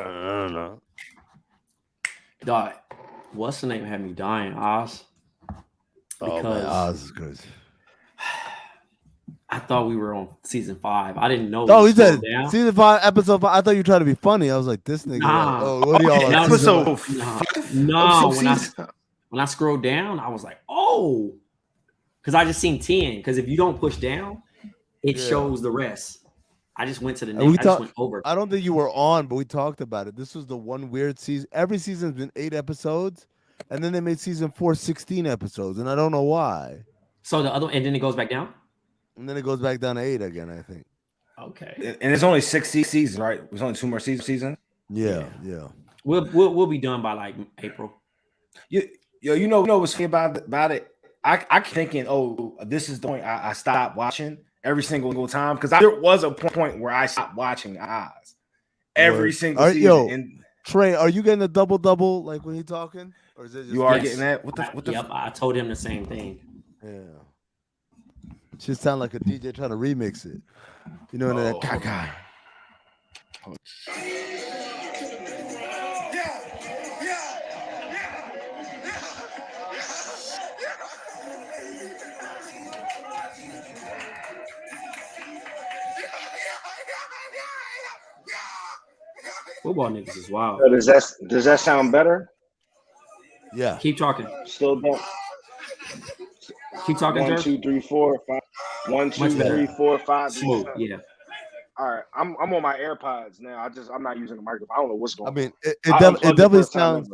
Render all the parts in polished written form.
don't know. Dog, what's the name had me dying, Oz? Oh man, Oz is good. I thought we were on season 5. I didn't know. Oh, he said down. season 5, episode 5. I thought you were trying to be funny. I was like, this nigga. Nah. Like, oh, what are y'all on? Episode no. When I scrolled down, I was like, oh, because I just seen 10. Because if you don't push down, it shows the rest. I just went to the next. I just went over. I don't think you were on, but we talked about it. This was the one weird season. Every season's been 8 episodes, and then they made season 4 16 episodes, and I don't know why. So the other, and then it goes back down. And then it goes back down to 8 again, I think. Okay. And it's only 6 seasons, right? There's only 2 more seasons. Yeah. We'll be done by like April. You know what's funny about it? I keep thinking, oh, this is the point I stopped watching every single time, because there was a point where I stopped watching Oz every single season. Yo, Trey, are you getting a double like when he's talking, or is it just you are getting that? What the? Yep, I told him the same thing. Yeah. Should sound like a DJ trying to remix it. You know, that caca. Football niggas is wild. Does that sound better? Yeah. Keep talking. Still don't. Keep talking. 1, 2, 3, 4, 5. 1, 2, 3, 4, 5. Smooth. Yeah. All right. I'm on my AirPods now. I'm not using the microphone. I don't know what's going on. I mean, it definitely sounds.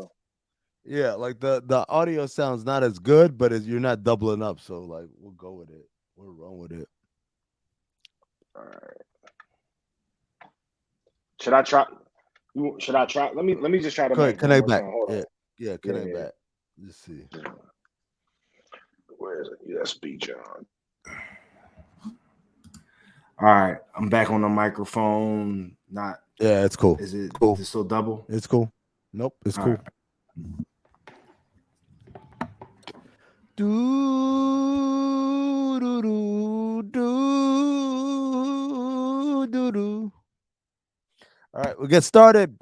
Yeah, like the audio sounds not as good, but you're not doubling up. So like, we'll go with it. We'll run with it. All right. Should I try? Let me just try to connect back. Yeah, connect back. Let's see. Where is it? USB, John. All right, I'm back on the microphone. Not. Yeah, it's cool. Is it cool? Is it still double? It's cool. Nope, it's cool. Right. Do do do do do do. All right, we'll get started.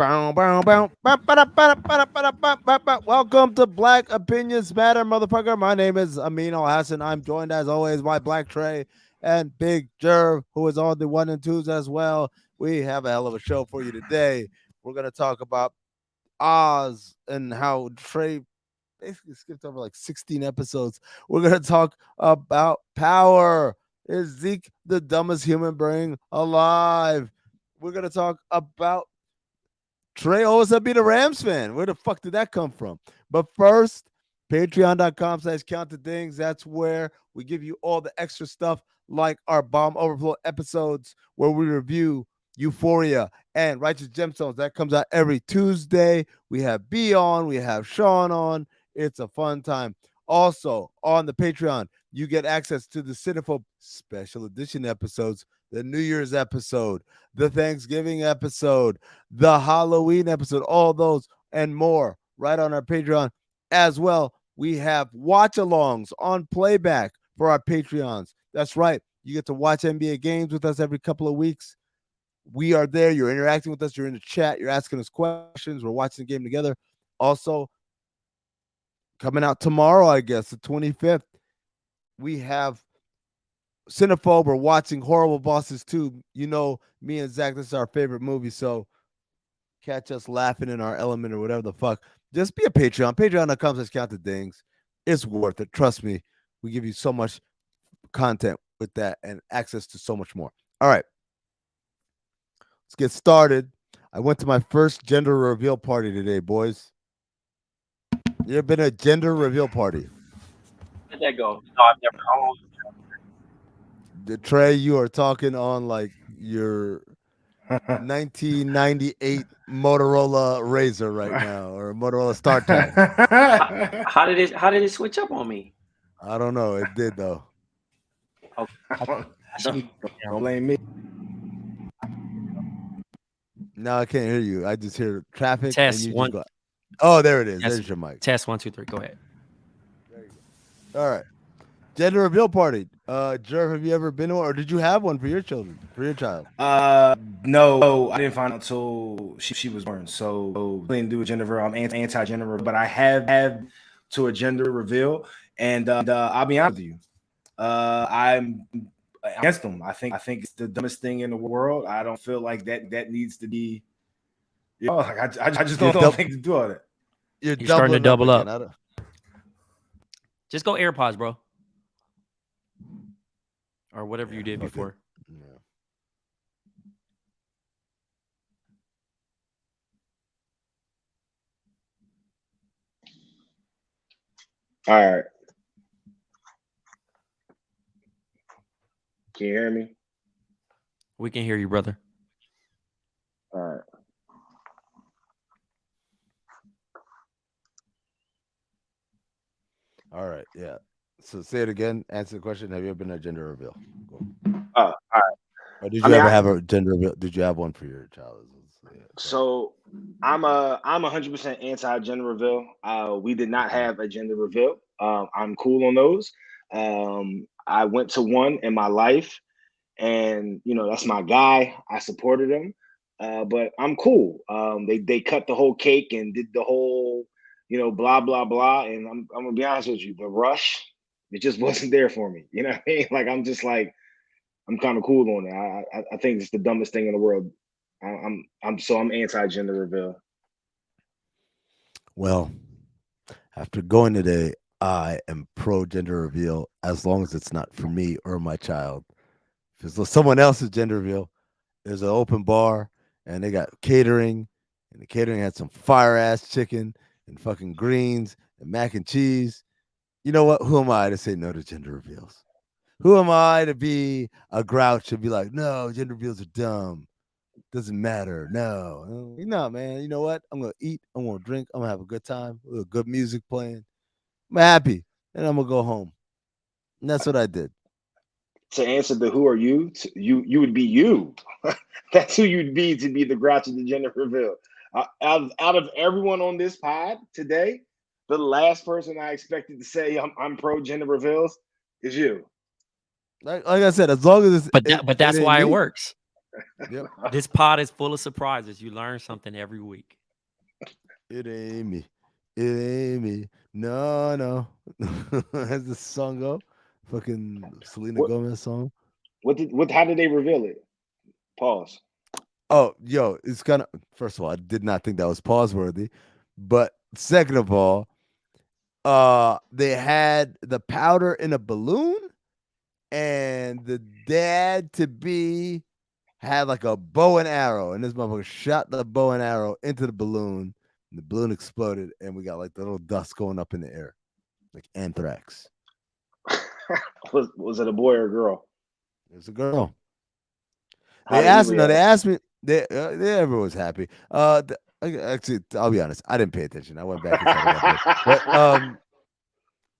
Welcome to Black Opinions Matter, motherfucker. My name is Amin Al-Hassan. I'm joined, as always, by Black Trey and Big Jerv, who is on the 1 and 2s as well. We have a hell of a show for you today. We're going to talk about Oz and how Trey basically skipped over like 16 episodes. We're going to talk about power. Is Zeek the dumbest human being alive? We're going to talk about Trey always being a Rams fan. Where the fuck did that come from? But first, patreon.com/countthethings. That's where we give you all the extra stuff like our Bomb Overflow episodes where we review Euphoria and Righteous Gemstones. That comes out every Tuesday. We have B on. We have Sean on. It's a fun time. Also, on the Patreon, you get access to the Cinephobe special edition episodes, the New Year's episode, the Thanksgiving episode, the Halloween episode, all those and more right on our Patreon. As well, we have watch-alongs on playback for our Patreons. That's right. You get to watch NBA games with us every couple of weeks. We are there. You're interacting with us. You're in the chat. You're asking us questions. We're watching the game together. Also, coming out tomorrow, I guess, the 25th, we have Cinephobe. We're watching Horrible Bosses 2. You know, me and Zach, this is our favorite movie, so catch us laughing in our element or whatever the fuck. Just be a Patreon. Patreon.com/countthethings. It's worth it. Trust me. We give you so much content with that and access to so much more. All right. Let's get started. I went to my first gender reveal party today, boys. You ever been at a gender reveal party? Where'd that go? No, I've never. The Trey, you are talking on like your 1998 Motorola Razr right now, or Motorola StarTAC. How did it switch up on me? I don't know. It did though. Don't blame me. No, I can't hear you. I just hear traffic. Test and you one. just go, oh, there it is. Test, There's your mic. Test 1, 2, 3. Go ahead. There you go. All right. Gender reveal party. Jerv, have you ever been to one, or did you have one for your children, for your child? No, I didn't find out until she was born. So I didn't do a gender reveal. I'm anti-gender reveal, but I have to a gender reveal. And I'll be honest with you, I'm against them. I think it's the dumbest thing in the world. I don't feel like that needs to be. Like I just don't think to do all that. You're starting to double up. Again. Just go AirPods, bro, or whatever you did before. Yeah. All right. Can you hear me? We can hear you, brother. All right. All right. Yeah. So say it again. Answer the question. Have you ever been a gender reveal? Cool. All right. Or did you ever have a gender reveal? Did you have one for your child? Yeah, so I'm 100% anti-gender reveal. We did not have a gender reveal. I'm cool on those. I went to one in my life, and that's my guy. I supported him, but I'm cool. They cut the whole cake and did the whole blah blah blah. And I'm gonna be honest with you, the rush, it just wasn't there for me. You know what I mean? Like I'm just like I'm kind of cool on it. I think it's the dumbest thing in the world. I'm anti-gender reveal. Well, after going today, I am pro gender reveal as long as it's not for me or my child. If it's someone else's gender reveal, there's an open bar and they got catering, and the catering had some fire ass chicken and fucking greens and mac and cheese. You know what? Who am I to say no to gender reveals? Who am I to be a grouch and be like, no, gender reveals are dumb. Doesn't matter. No, man. You know what? I'm gonna eat. I'm gonna drink. I'm gonna have a good time. With good music playing. I'm happy, and I'm gonna go home. And that's what I did. To answer the who are you, you would be you. That's who you'd be to be the grouch of the gender reveal. Out of everyone on this pod today, the last person I expected to say I'm pro gender reveals is you. Like I said, as long as it's but that's why it works. Yep. This pod is full of surprises. You learn something every week. It ain't me. It ain't me. No. As the song go, fucking Selena Gomez song. How did they reveal it? Pause. Oh, yo, it's kind of. First of all, I did not think that was pause worthy, but second of all, they had the powder in a balloon, and the dad to be had like a bow and arrow, and this motherfucker shot the bow and arrow into the balloon, and the balloon exploded, and we got like the little dust going up in the air, like anthrax. Was it a boy or a girl? It was a girl. They asked me. Everyone was happy. Actually, I'll be honest. I didn't pay attention. I went back and started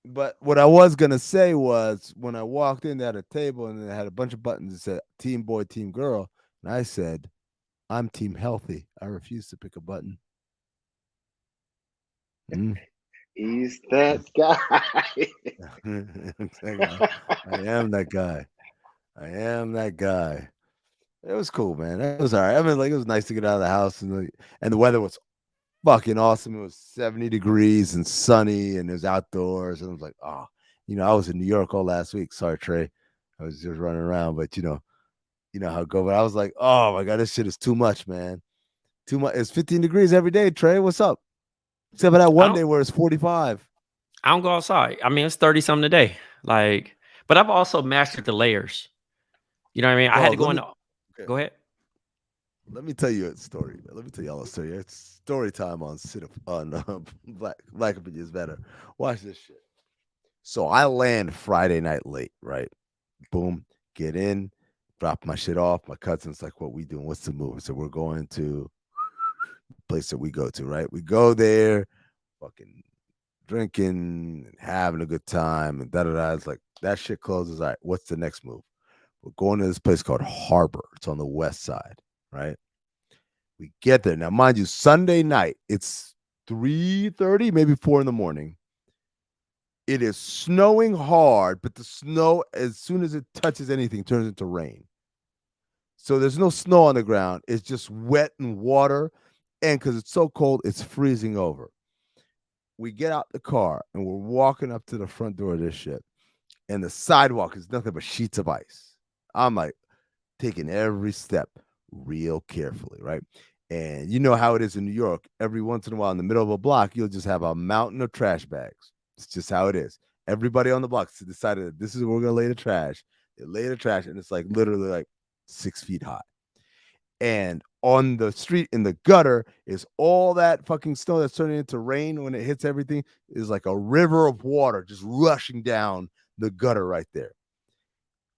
but what I was gonna say was when I walked in, they had a table and they had a bunch of buttons that said "Team Boy, Team Girl," and I said, "I'm Team Healthy. I refuse to pick a button." He's that guy. I am that guy. It was cool, man. It was all right. I mean, like it was nice to get out of the house, and the weather was fucking awesome. It was 70 degrees and sunny, and it was outdoors. And I was like, oh, I was in New York all last week. Sorry, Trey. I was just running around, but you know how it goes. But I was like, oh my god, this shit is too much, man. Too much. It's 15 degrees every day, Trey. What's up? Except for that one day where it's 45. I don't go outside. I mean, it's 30 something a day. Like, but I've also mastered the layers. You know what I mean? I had to go into. Okay. Go ahead. Let me tell you a story. Let me tell y'all a story. It's story time on Black Opinion is Better. Watch this shit. So I land Friday night late, right? Boom, get in, drop my shit off. My cousin's like, "What we doing? What's the move?" So we're going to the place that we go to, right? We go there, fucking drinking, having a good time, and da-da-da. It's like that shit closes. All right, what's the next move? We're going to this place called Harbor. It's on the west side, right? We get there. Now, mind you, Sunday night, it's 3:30, maybe 4 in the morning. It is snowing hard, but the snow, as soon as it touches anything, turns into rain. So there's no snow on the ground. It's just wet and water. And because it's so cold, it's freezing over. We get out the car and we're walking up to the front door of this shit. And the sidewalk is nothing but sheets of ice. I'm like taking every step real carefully, right? And you know how it is in New York. Every once in a while in the middle of a block, you'll just have a mountain of trash bags. It's just how it is. Everybody on the block decided that this is where we're going to lay the trash. They lay the trash, and it's like literally like 6 feet high. And on the street in the gutter is all that fucking snow that's turning into rain when it hits everything. Is like a river of water just rushing down the gutter right there.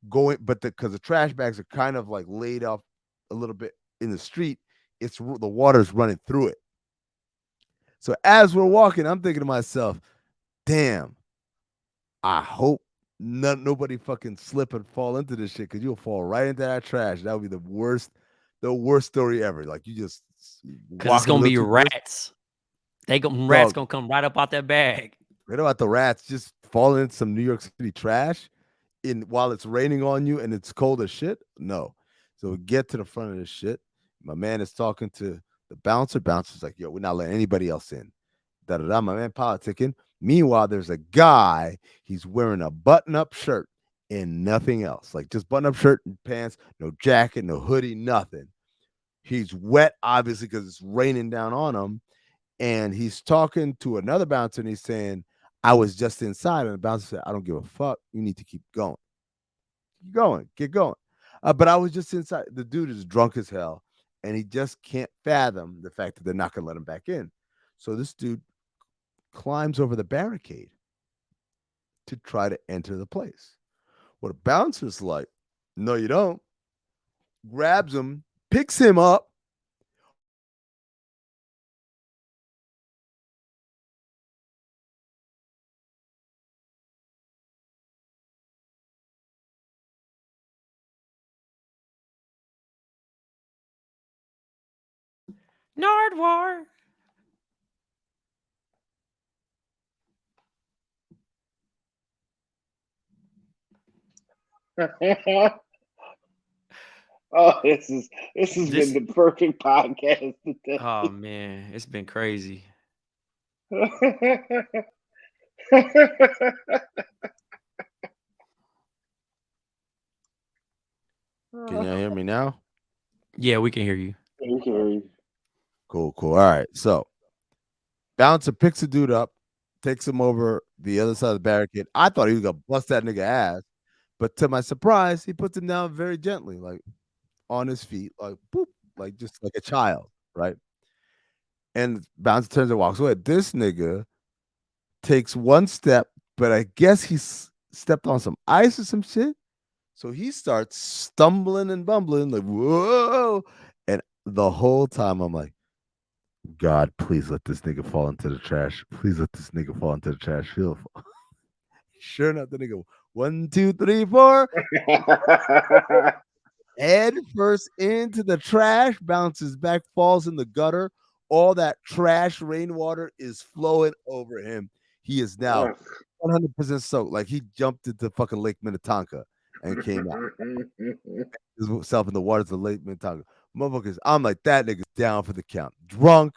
But because the trash bags are kind of like laid up a little bit in the street, the water's running through it. So as we're walking, I'm thinking to myself, damn, I hope nobody fucking slip and fall into this shit, because you'll fall right into that trash. That would be the worst story ever. Like you just because it's gonna be rats. Rats gonna come right up out that bag. Right about the rats just falling into some New York City trash while it's raining on you and it's cold as shit. No. So we get to the front of this shit. My man is talking to the bouncer. Bouncer's like, yo, we're not letting anybody else in. Da-da-da. My man politicking. Meanwhile, there's a guy. He's wearing a button-up shirt and nothing else. Like just button-up shirt and pants, no jacket, no hoodie, nothing. He's wet, obviously, because it's raining down on him. And he's talking to another bouncer and he's saying, I was just inside. And the bouncer said, I don't give a fuck. You need to keep going. Get going. But I was just inside. The dude is drunk as hell. And he just can't fathom the fact that they're not going to let him back in. So this dude climbs over the barricade to try to enter the place. Well, the bouncer's like, no, you don't. Grabs him, picks him up. Nardwar. Oh, this has been the perfect podcast today. Oh man, it's been crazy. Can y'all hear me now? Yeah, we can hear you. We can hear you. Cool. All right. So bouncer picks a dude up, takes him over the other side of the barricade. I thought he was gonna bust that nigga ass, but to my surprise, he puts him down very gently, like on his feet, like boop, like just like a child, right? And bouncer turns and walks away. This nigga takes one step, but I guess he stepped on some ice or some shit. So he starts stumbling and bumbling, like, whoa. And the whole time I'm like, God, please let this nigga fall into the trash. Please let this nigga fall into the trash. Sure enough, the nigga, 1, 2, 3, 4. Head first into the trash, bounces back, falls in the gutter. All that trash rainwater is flowing over him. He is now 100% soaked. Like he jumped into fucking Lake Minnetonka and came out. Himself in the waters of Lake Minnetonka. Motherfuckers, I'm like, that nigga's down for the count. Drunk,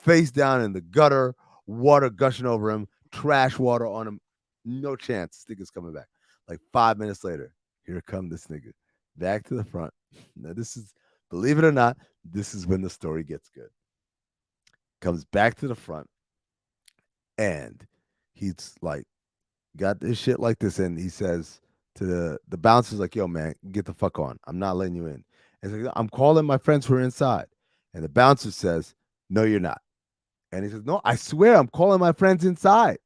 face down in the gutter, water gushing over him, trash water on him. No chance. This nigga's coming back. Like 5 minutes later, here come this nigga. Back to the front. Now, this is, believe it or not, this is when the story gets good. Comes back to the front, and he's like, got this shit like this, and he says to the bouncer's like, yo, man, get the fuck on. I'm not letting you in. And he's like, I'm calling my friends who are inside. And the bouncer says, no, you're not. And he says, no, I swear I'm calling my friends inside.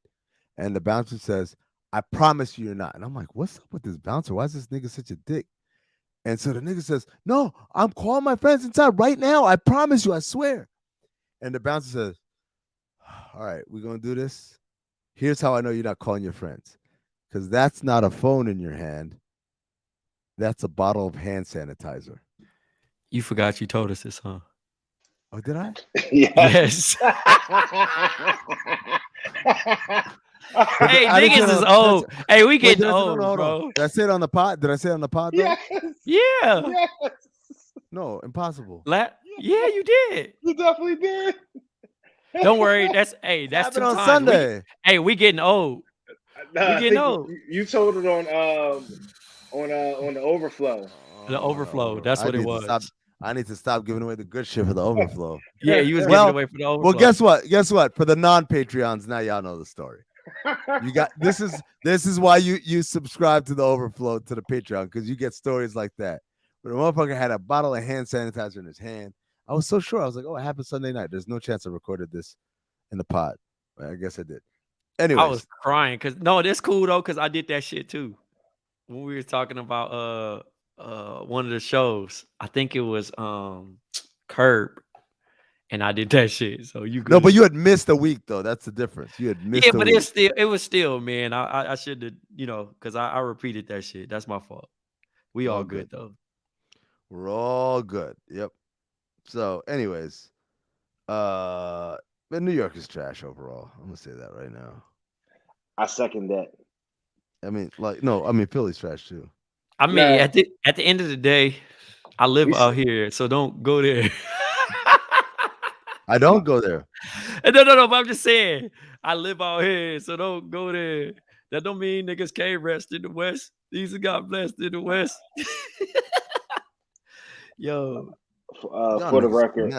And the bouncer says, I promise you're not. And I'm like, what's up with this bouncer? Why is this nigga such a dick? And so the nigga says, no, I'm calling my friends inside right now. I promise you, I swear. And the bouncer says, all right, we're going to do this. Here's how I know you're not calling your friends. Because that's not a phone in your hand. That's a bottle of hand sanitizer. You forgot you told us this, huh? Oh, did I? Yes. Hey, niggas is old. Hey, we getting old, bro. Did I say it on the pod? Did I say it on the pod? Yes. Yeah. Yes. No, impossible. Yeah, you did. You definitely did. Don't worry. That's Happened 2 on times. Sunday. We getting old. I getting think old. you told it on the overflow. The overflow. That's I what it need to was. stop. I need to stop giving away the good shit for the overflow. Yeah, you was giving Well, away for the overflow. Well, guess what? Guess what? For the non-Patreons, now y'all know the story. You got this is why you subscribe to the overflow to the Patreon, because you get stories like that. But the motherfucker had a bottle of hand sanitizer in his hand. I was so sure. I was like, oh, it happened Sunday night. There's no chance I recorded this in the pod. But I guess I did. Anyways. I was crying because no, it's cool though, because I did that shit too. When we were talking about one of the shows, I think it was Curb, and I did that shit. So you good. No, but you had missed a week though. That's the difference. You had missed. Yeah, but it was still, man. I should have, because I repeated that shit. That's my fault. We all good though. We're all good. Yep. So, anyways, but New York is trash overall. I'm gonna say that right now. I second that. I mean, Philly's trash too. I mean, at the end of the day, I live out here, so don't go there. I don't go there. No, but I'm just saying, I live out here, so don't go there. That don't mean niggas can't rest in the West. These got blessed in the West. Yo, for the record,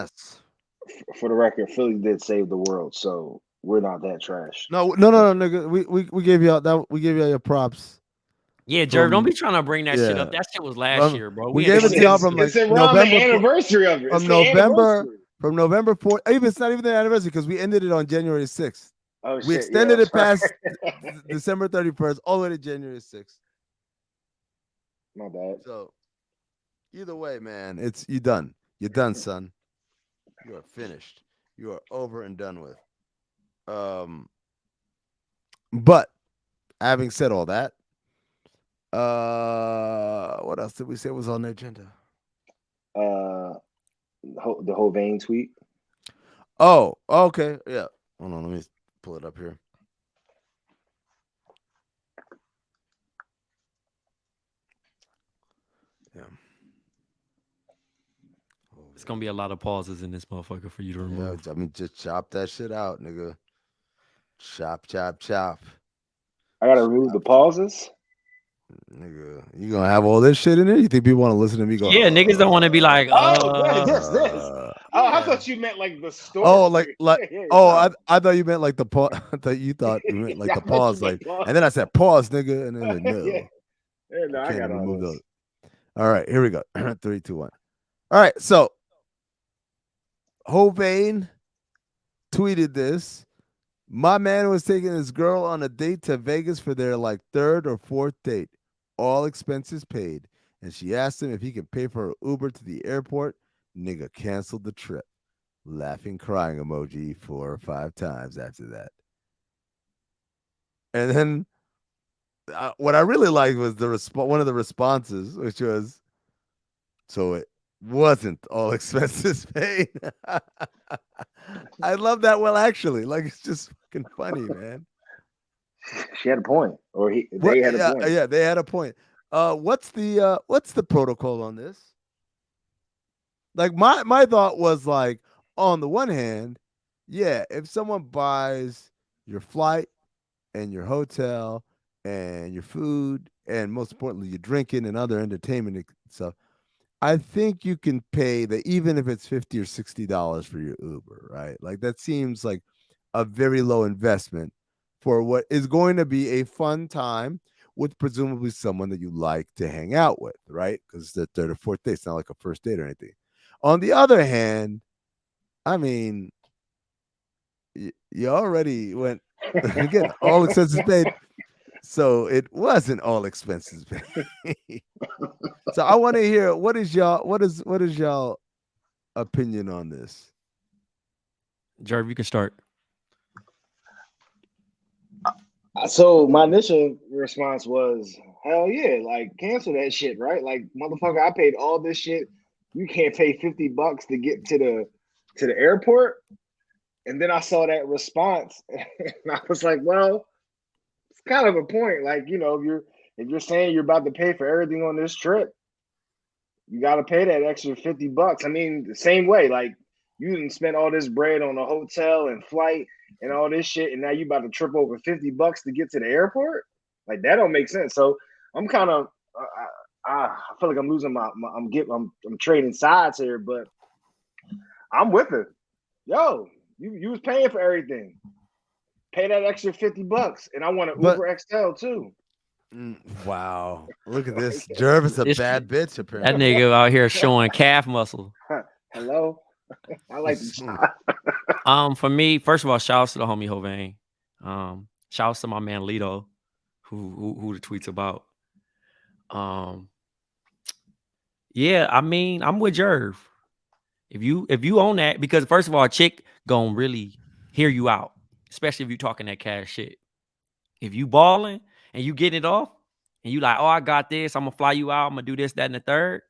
Philly did save the world, so we're not that trash. No, nigga. We gave y'all that. We gave y'all your props. Yeah, Jerv, don't be trying to bring that shit up. That shit was last year, bro. We gave it to y'all from like November. The anniversary of it. From November 4th. Even it's not even the anniversary, because we ended it on January 6th. Oh, we extended it past December 31st all the way to January 6th. My bad. So either way, man, you're done. You're done, son. You are finished. You are over and done with. But having said all that, what else did we say was on the agenda? The whole vein tweet. Oh, okay, yeah. Hold on, let me pull it up here. Yeah. It's gonna be a lot of pauses in this motherfucker for you to remove. Yeah, I mean, just chop that shit out, nigga. Chop. I gotta remove the pauses. Nigga, you gonna have all this shit in there? You think people want to listen to me go? Yeah, niggas don't want to be like, this. I thought you meant like the story. Oh, I thought you meant like the pause. I thought you meant like the pause, like, and then I said pause, nigga, and then like, no. Yeah, no, I got remove those. All right, here we go. 3, 2, 1. All right, so Hovain tweeted this. My man was taking his girl on a date to Vegas for their like 3rd or 4th date, all expenses paid, and she asked him if he could pay for her Uber to the airport. Nigga canceled the trip. Laughing, crying emoji 4 or 5 times after that. And then what I really liked was one of the responses, which was, so it wasn't all expenses paid. I love that. Well, actually, like, it's just fucking funny, man. She had a point, or they had a point. Yeah, they had a point. What's the protocol on this? Like, my thought was like, on the one hand, yeah, if someone buys your flight and your hotel and your food and most importantly your drinking and other entertainment and stuff, I think you can pay that, even if it's $50 or $60 for your Uber, right? Like, that seems like a very low investment for what is going to be a fun time with presumably someone that you like to hang out with, right? Because it's the 3rd or 4th date. It's not like a first date or anything. On the other hand, I mean, you already went again, all expenses paid. So it wasn't all expenses paid. So I want to hear what is y'all opinion on this? Jerv, you can start. So my initial response was, hell yeah, like, cancel that shit, right? Like, motherfucker, I paid all this shit. You can't pay $50 to get to the airport. And then I saw that response, and I was like, well, it's kind of a point. Like, if you're saying you're about to pay for everything on this trip, You got to pay that extra $50. I mean, the same way, like you didn't spend all this bread on a hotel and flight and all this shit, and now you about to trip over $50 to get to the airport. Like that don't make sense. So I'm kind of, I feel like I'm losing I'm trading sides here, but I'm with it. Yo, you was paying for everything. Pay that extra $50, and I want an Uber XL too. Wow, look at this. Jerv is a bad bitch. Apparently, that nigga out here showing calf muscle. Hello, I like the For me, first of all, shout out to the homie Hovain. Shout out to my man Lito, who the tweets about. Yeah, I mean, I'm with Jerv. If you own that, because first of all, a chick gonna really hear you out, especially if you talking that cash shit. If you balling and you getting it off, and you like, oh, I got this, I'm gonna fly you out, I'm gonna do this, that, and the third.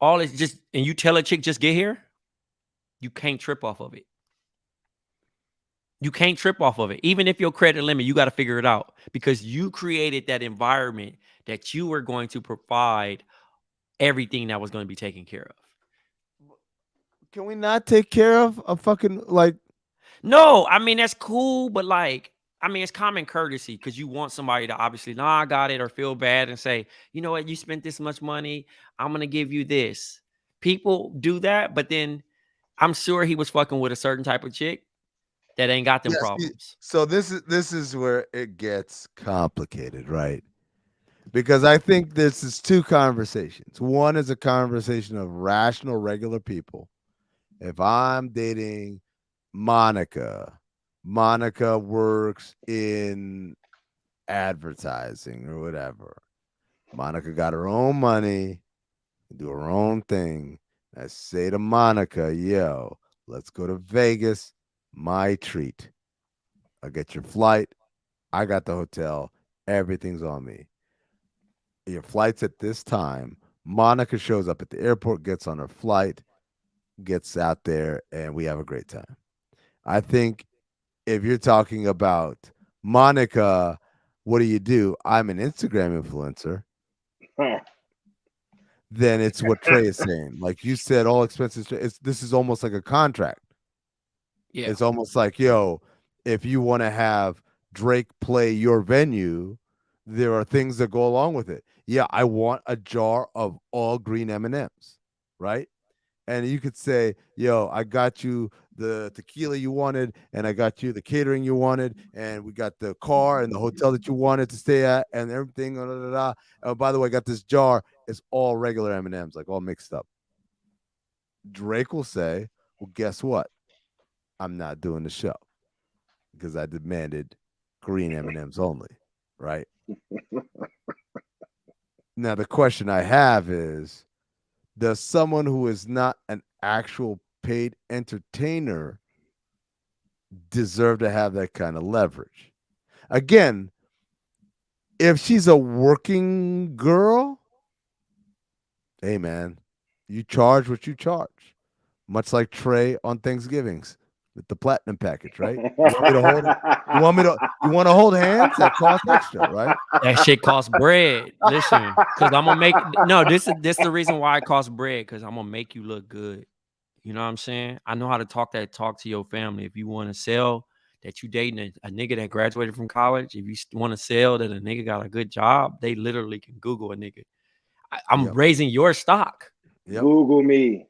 All is just, and you tell a chick just get here, you can't trip off of it. You can't trip off of it. Even if your credit limit, you got to figure it out because you created that environment that you were going to provide everything that was going to be taken care of. Can we not take care of a fucking like? No, I mean, that's cool, but like, I mean, it's common courtesy because you want somebody to obviously, nah, I got it, or feel bad and say, you know what, you spent this much money, I'm going to give you this. People do that, but then I'm sure he was fucking with a certain type of chick that ain't got them problems. So this is where it gets complicated, right? Because I think this is two conversations. One is a conversation of rational, regular people. If I'm dating Monica works in advertising or whatever. Monica got her own money, do her own thing. I say to Monica, yo, let's go to Vegas. My treat. I'll get your flight. I got the hotel. Everything's on me. Your flight's at this time. Monica shows up at the airport, gets on her flight, gets out there, and we have a great time. I think if you're talking about Monica, what do? I'm an Instagram influencer. Then it's what Trey is saying. Like you said, all expenses. This is almost like a contract. Yeah. It's almost like, yo, if you want to have Drake play your venue, there are things that go along with it. Yeah, I want a jar of all green M&Ms, right? And you could say, yo, I got you the tequila you wanted, and I got you the catering you wanted, and we got the car and the hotel that you wanted to stay at, and everything. Oh, by the way, I got this jar. It's all regular M&Ms, like all mixed up. Drake will say, well, guess what? I'm not doing the show because I demanded green M&Ms only, right? Now, the question I have is, does someone who is not an actual paid entertainer deserve to have that kind of leverage? Again, if she's a working girl, hey, man, you charge what you charge. Much like Trey on Thanksgivings with the platinum package, right? You want to hold hands? That costs extra, right? That shit costs bread. Listen, because I'm gonna make this is the reason why it costs bread, because I'm gonna make you look good. You know what I'm saying? I know how to talk to your family. If you want to sell that you dating a nigga that graduated from college, if you want to sell that a nigga got a good job, they literally can Google a nigga. I'm raising your stock. Yep. Google me.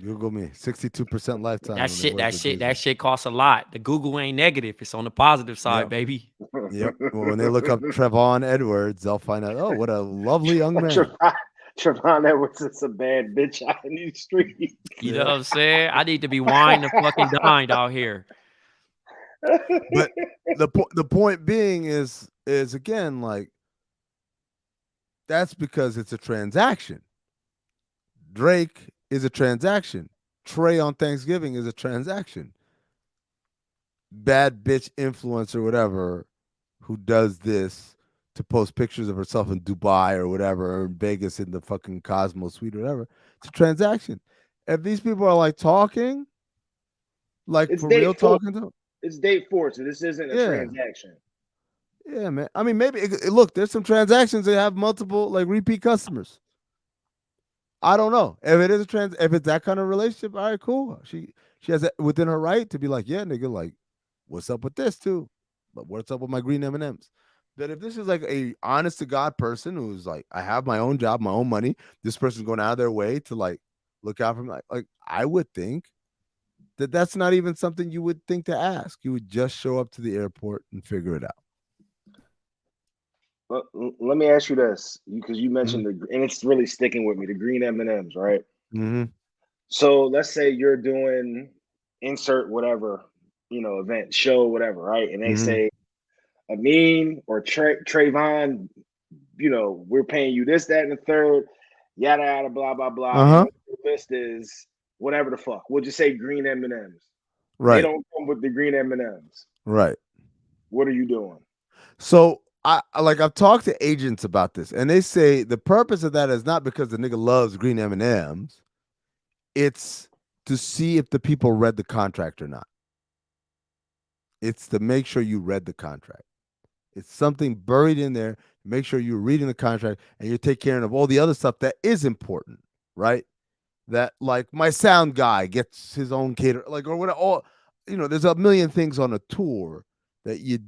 62% lifetime. That shit costs a lot. The Google ain't negative. It's on the positive side, baby. Yep. Well, when they look up Trevon Edwards, they'll find out, oh, what a lovely young man. Trevon Edwards is a bad bitch out in these streets. You know what I'm saying? I need to be wined and fucking dined out here. But the point being is again, like, that's because it's a transaction. Drake is a transaction. Trey on Thanksgiving is a transaction. Bad bitch influencer, whatever, who does this to post pictures of herself in Dubai or whatever, or in Vegas in the fucking Cosmo suite or whatever, it's a transaction. If these people are like talking, like it's for real talking to them, it's date force. So this isn't a transaction. Yeah, man. I mean, maybe look, there's some transactions that have multiple like repeat customers. I don't know if it is if it's that kind of relationship. All right, cool. She has it within her right to be like, yeah, nigga, like, what's up with this too? But what's up with my green M&Ms? But if this is like a honest to God person who's like, I have my own job, my own money. This person's going out of their way to like look out for me. Like I would think that that's not even something you would think to ask. You would just show up to the airport and figure it out. Well, let me ask you this, because you mentioned and it's really sticking with me, the green M&Ms, right? Mm-hmm. So let's say you're doing insert whatever, event, show, whatever, right? And they say, Amin or Trayvon, we're paying you this, that, and the third, yada yada, blah blah blah. And the list is whatever the fuck. We'll just say green M&Ms. Right. They don't come with the green M&Ms. Right. What are you doing? So I've talked to agents about this, and they say the purpose of that is not because the nigga loves green M&Ms. It's to see if the people read the contract or not. It's to make sure you read the contract. It's something buried in there. Make sure you're reading the contract and you're taking care of all the other stuff that is important, right? That like my sound guy gets his own cater, like or whatever. All there's a million things on a tour that you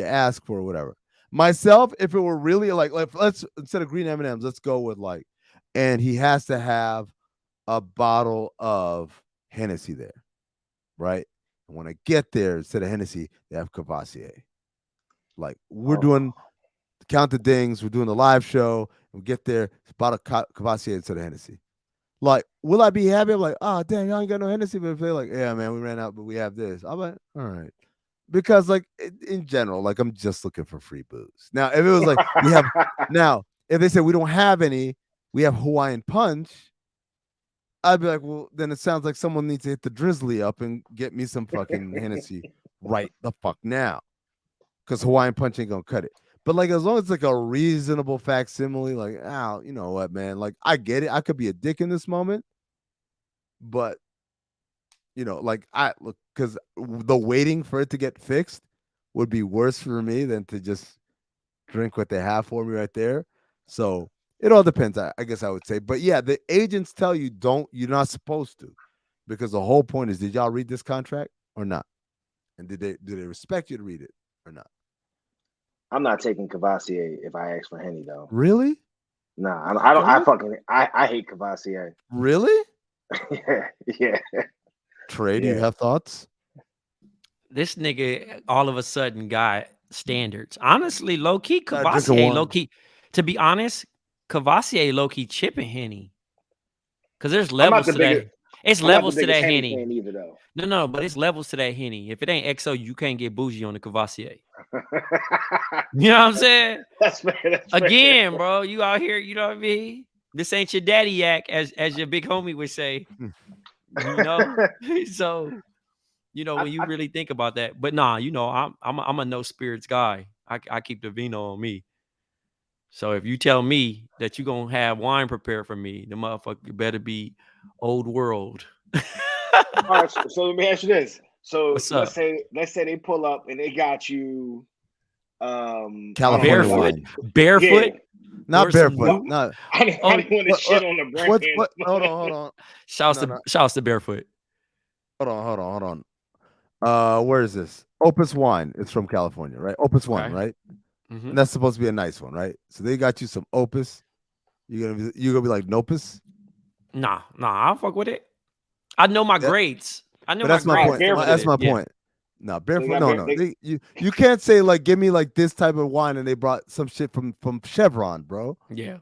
ask for, or whatever. Myself, if it were really like let's instead of green M&Ms, let's go with like, and he has to have a bottle of Hennessy there, right? And when I get there, instead of Hennessy, they have Cavassier. Like we're doing Count the Dings, we're doing the live show. We get there, it's a bottle of Cavassier instead of Hennessy. Like, will I be happy? I'm like, oh, dang, y'all ain't got no Hennessy. But if they're like, yeah, man, we ran out, but we have this. I'm like, all right. Because, like, in general, like, I'm just looking for free booze. Now, if it was like, we have, now, if they said we don't have any, we have Hawaiian Punch, I'd be like, well, then it sounds like someone needs to hit the Drizzly up and get me some fucking Hennessy right the fuck now. Because Hawaiian Punch ain't going to cut it. But like as long as it's like a reasonable facsimile, like, oh, you know what, man? Like I get it. I could be a dick in this moment, but like I look, because the waiting for it to get fixed would be worse for me than to just drink what they have for me right there. So it all depends, I guess I would say. But yeah, the agents tell you you're not supposed to, because the whole point is, did y'all read this contract or not? And do they respect you to read it or not? I'm not taking Cavassier if I ask for Henny though. Really? Nah, I don't. I hate Cavassier. Really? yeah. Trey, do you have thoughts? This nigga all of a sudden got standards. Honestly, low key Cavassier, low key. To be honest, Cavassier low key chipping Henny. Because there's levels to that. It's levels to that Henny. Either, though. No, but it's levels to that Henny. If it ain't XO, you can't get bougie on the Cavassier. You know what I'm saying? That's fair. Again, bro, you out here, you know what I mean? This ain't your daddy yak, as your big homie would say. So, when you really think about that. But nah, I'm a no spirits guy. I keep the vino on me. So if you tell me that you're gonna have wine prepared for me, the motherfucker better be old world. All right, so let me ask you this. So let's say they pull up and they got you California barefoot. Yeah. Not barefoot. No. I didn't want to shit on the brand. Hold on. Shouts to barefoot. Hold on. Where is this? Opus Wine. It's from California, right? Opus Wine, right? Mm-hmm. And that's supposed to be a nice one, right? So they got you some Opus. You're gonna be like Nopus? Nah, I'll fuck with it. I know my grades. I know that's my point. That's my point. No, barefoot. No. You can't say like, give me like this type of wine, and they brought some shit from Chevron, bro. Yeah.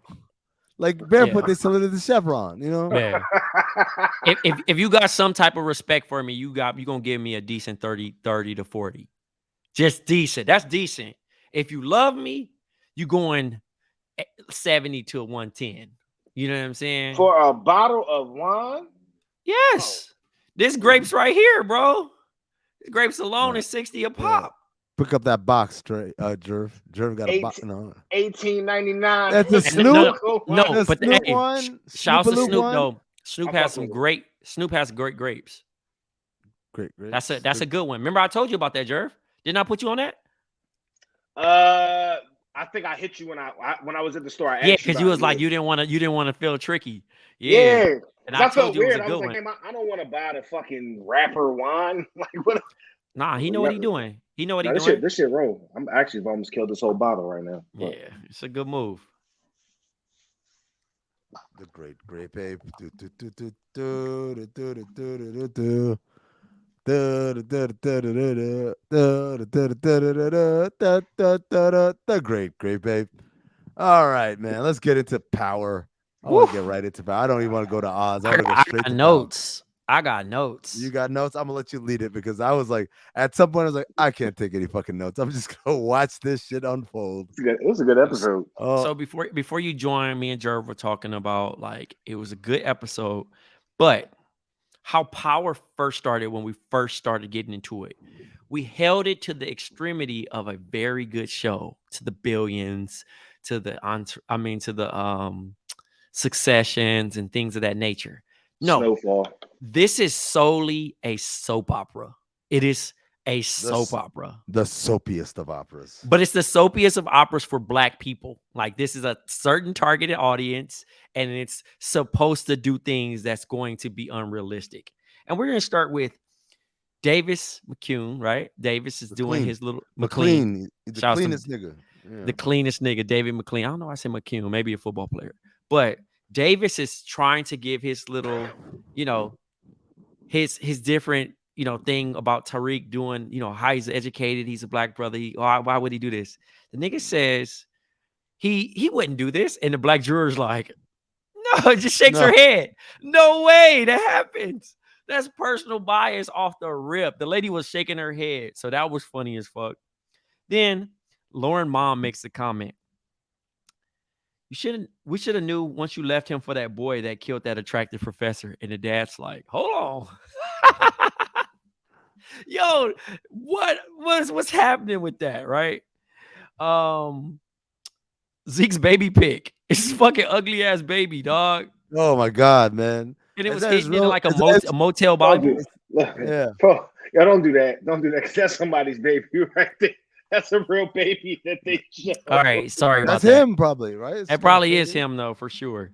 Like barefoot, they sell it at the Chevron, Yeah. if you got some type of respect for me, you gonna give me a decent 30 to 40. Just decent. That's decent. If you love me, you going 70 to 110. You know what I'm saying? For a bottle of wine? Yes. This grapes right here, bro. The grapes alone is 60 a pop. Pick up that box, Jerv. Jerv got a box. No. $18.99. That's a Snoop. No, but Snoop one. Shouts to Snoop. No, Snoop has some great. Snoop has great grapes. Great grapes. That's a good one. Remember I told you about that, Jerv? Didn't I put you on that? I think I hit you when I was at the store. I Yeah, asked because you about was it. like you didn't want to feel tricky. Yeah. And I I told felt you it was weird. a I good was like, one. man, I don't want to buy the fucking rapper wine. Like what? Nah, he know what he doing. He know what he Nah, doing. this shit roll. I'm actually almost killed this whole bottle right now. But. Yeah, it's a good move. The great grape ape. The great grape ape. All right, man. Let's get into power. I want to get right into power. I don't even want to go to Oz. I want to go straight to notes. I got notes. You got notes? I'm gonna let you lead it because I was like, at some point, I was like, I can't take any fucking notes. I'm just gonna watch this shit unfold. It was a good episode. So before you join, me and Jerv were talking about like it was a good episode, but how power first started when we first started getting into it. We held it to the extremity of a very good show, to the billions, to the successions and things of that nature. No, Snowfall. This is solely a soap opera. It is a soap opera. The soapiest of operas. But it's the soapiest of operas for Black people. Like this is a certain targeted audience, and it's supposed to do things that's going to be unrealistic. And we're going to start with Davis McCune, right? Davis is doing his little McLean. The cleanest nigga. Yeah. The cleanest nigga, David McLean. I don't know why I say McCune, maybe a football player. But Davis is trying to give his little, his different, thing about Tyreek doing, how he's educated. He's a Black brother. Why would he do this? The nigga says he wouldn't do this. And the Black juror's like, no, just shakes her head. No way that happens. That's personal bias off the rip. The lady was shaking her head. So that was funny as fuck. Then Lauren Mom makes the comment. We should have knew once you left him for that boy that killed that attractive professor. And the dad's like, hold on. Yo, what's happening with that, right? Zeke's baby pic. It's fucking ugly ass baby, dog. Oh my god, man. And it was hidden in like a motel Bible. Yeah. Bro, y'all don't do that. Don't do that because that's somebody's baby right there. That's a real baby that they show. All right, sorry about that. That's him, probably, right? It probably is him, though, for sure.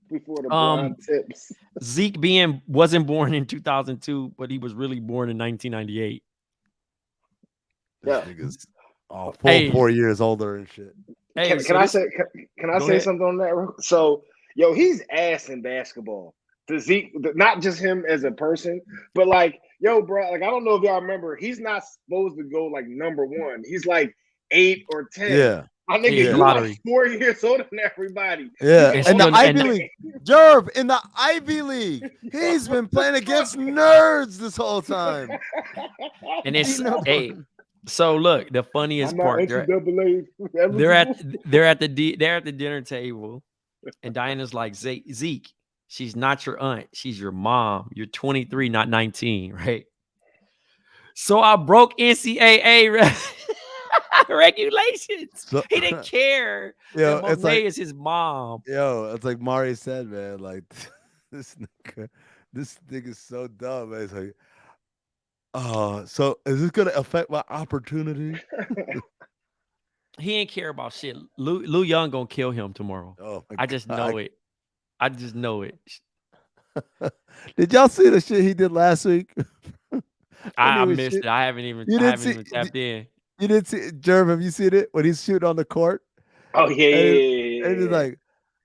Before the blonde tips. Zeke wasn't born in 2002, but he was really born in 1998. This nigga's all 4 years older and shit. Hey, can I say something on that? So, yo, he's ass in basketball. To Zeke, not just him as a person, but like, yo, bro, like I don't know if y'all remember, he's not supposed to go like number one. He's like 8 or 10. Yeah. I think he's like 4 years older than everybody. Yeah, in the Ivy League. Jerv, in the Ivy League. He's been playing against nerds this whole time. And it's so look, the funniest part. They're at the dinner table, and Diana's like, Zeke, she's not your aunt, she's your mom. You're 23, not 19, right? So I broke NCAA regulations. So, he didn't care. Yo, that Monet is his mom. Yo, it's like Mari said, man. Like this nigga's so dumb. Man. It's like, so is this gonna affect my opportunity? He ain't care about shit. Lou Young gonna kill him tomorrow. Oh, I just know it. I just know it. Did y'all see the shit he did last week? I missed it. I haven't even tapped in. You didn't see it? Jerv, have you seen it when he's shooting on the court? Oh yeah. And he's like,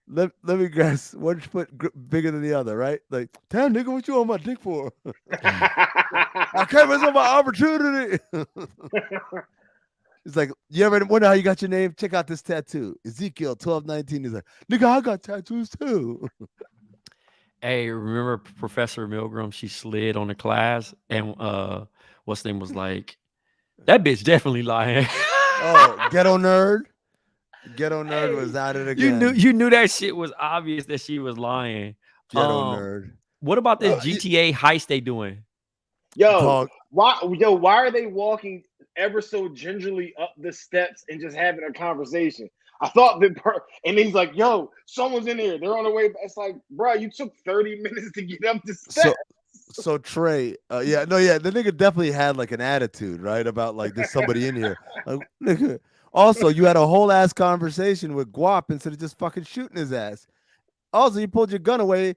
let me guess, one foot bigger than the other, right? Like, damn nigga, what you on my dick for? I can't miss on my opportunity. It's like, you ever wonder how you got your name? Check out this tattoo. Ezekiel 1219. He's like, nigga, I got tattoos too. Hey, remember Professor Milgram? She slid on the class, and what's name was like, that bitch definitely lying. Oh, ghetto nerd. Ghetto nerd was at it again. You knew that shit was obvious that she was lying. Ghetto nerd. What about this GTA heist they doing? Why are they walking ever so gingerly up the steps and just having a conversation? I thought that, and he's like, "Yo, someone's in here. They're on the way." It's like, bro, you took 30 minutes to get up the steps. So Trey, the nigga definitely had like an attitude, right? About like there's somebody in here. Like, nigga, Also, you had a whole ass conversation with Guap instead of just fucking shooting his ass. Also, you pulled your gun away,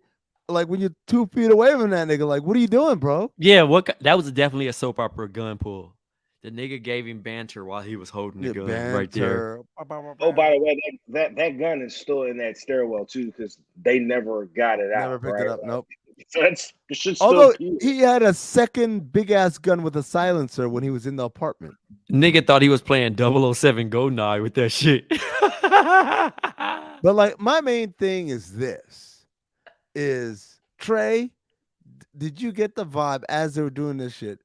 like when you're 2 feet away from that nigga. Like, what are you doing, bro? Yeah, that was definitely a soap opera gun pull. The nigga gave him banter while he was holding the gun right there. Oh, by the way, that gun is still in that stairwell too, because they never got it out. Never picked it up. Nope. So it should still. Although he had a second big ass gun with a silencer when he was in the apartment. Nigga thought he was playing 007 GoldenEye with that shit. But like, my main thing is this: is Trey, did you get the vibe as they were doing this shit?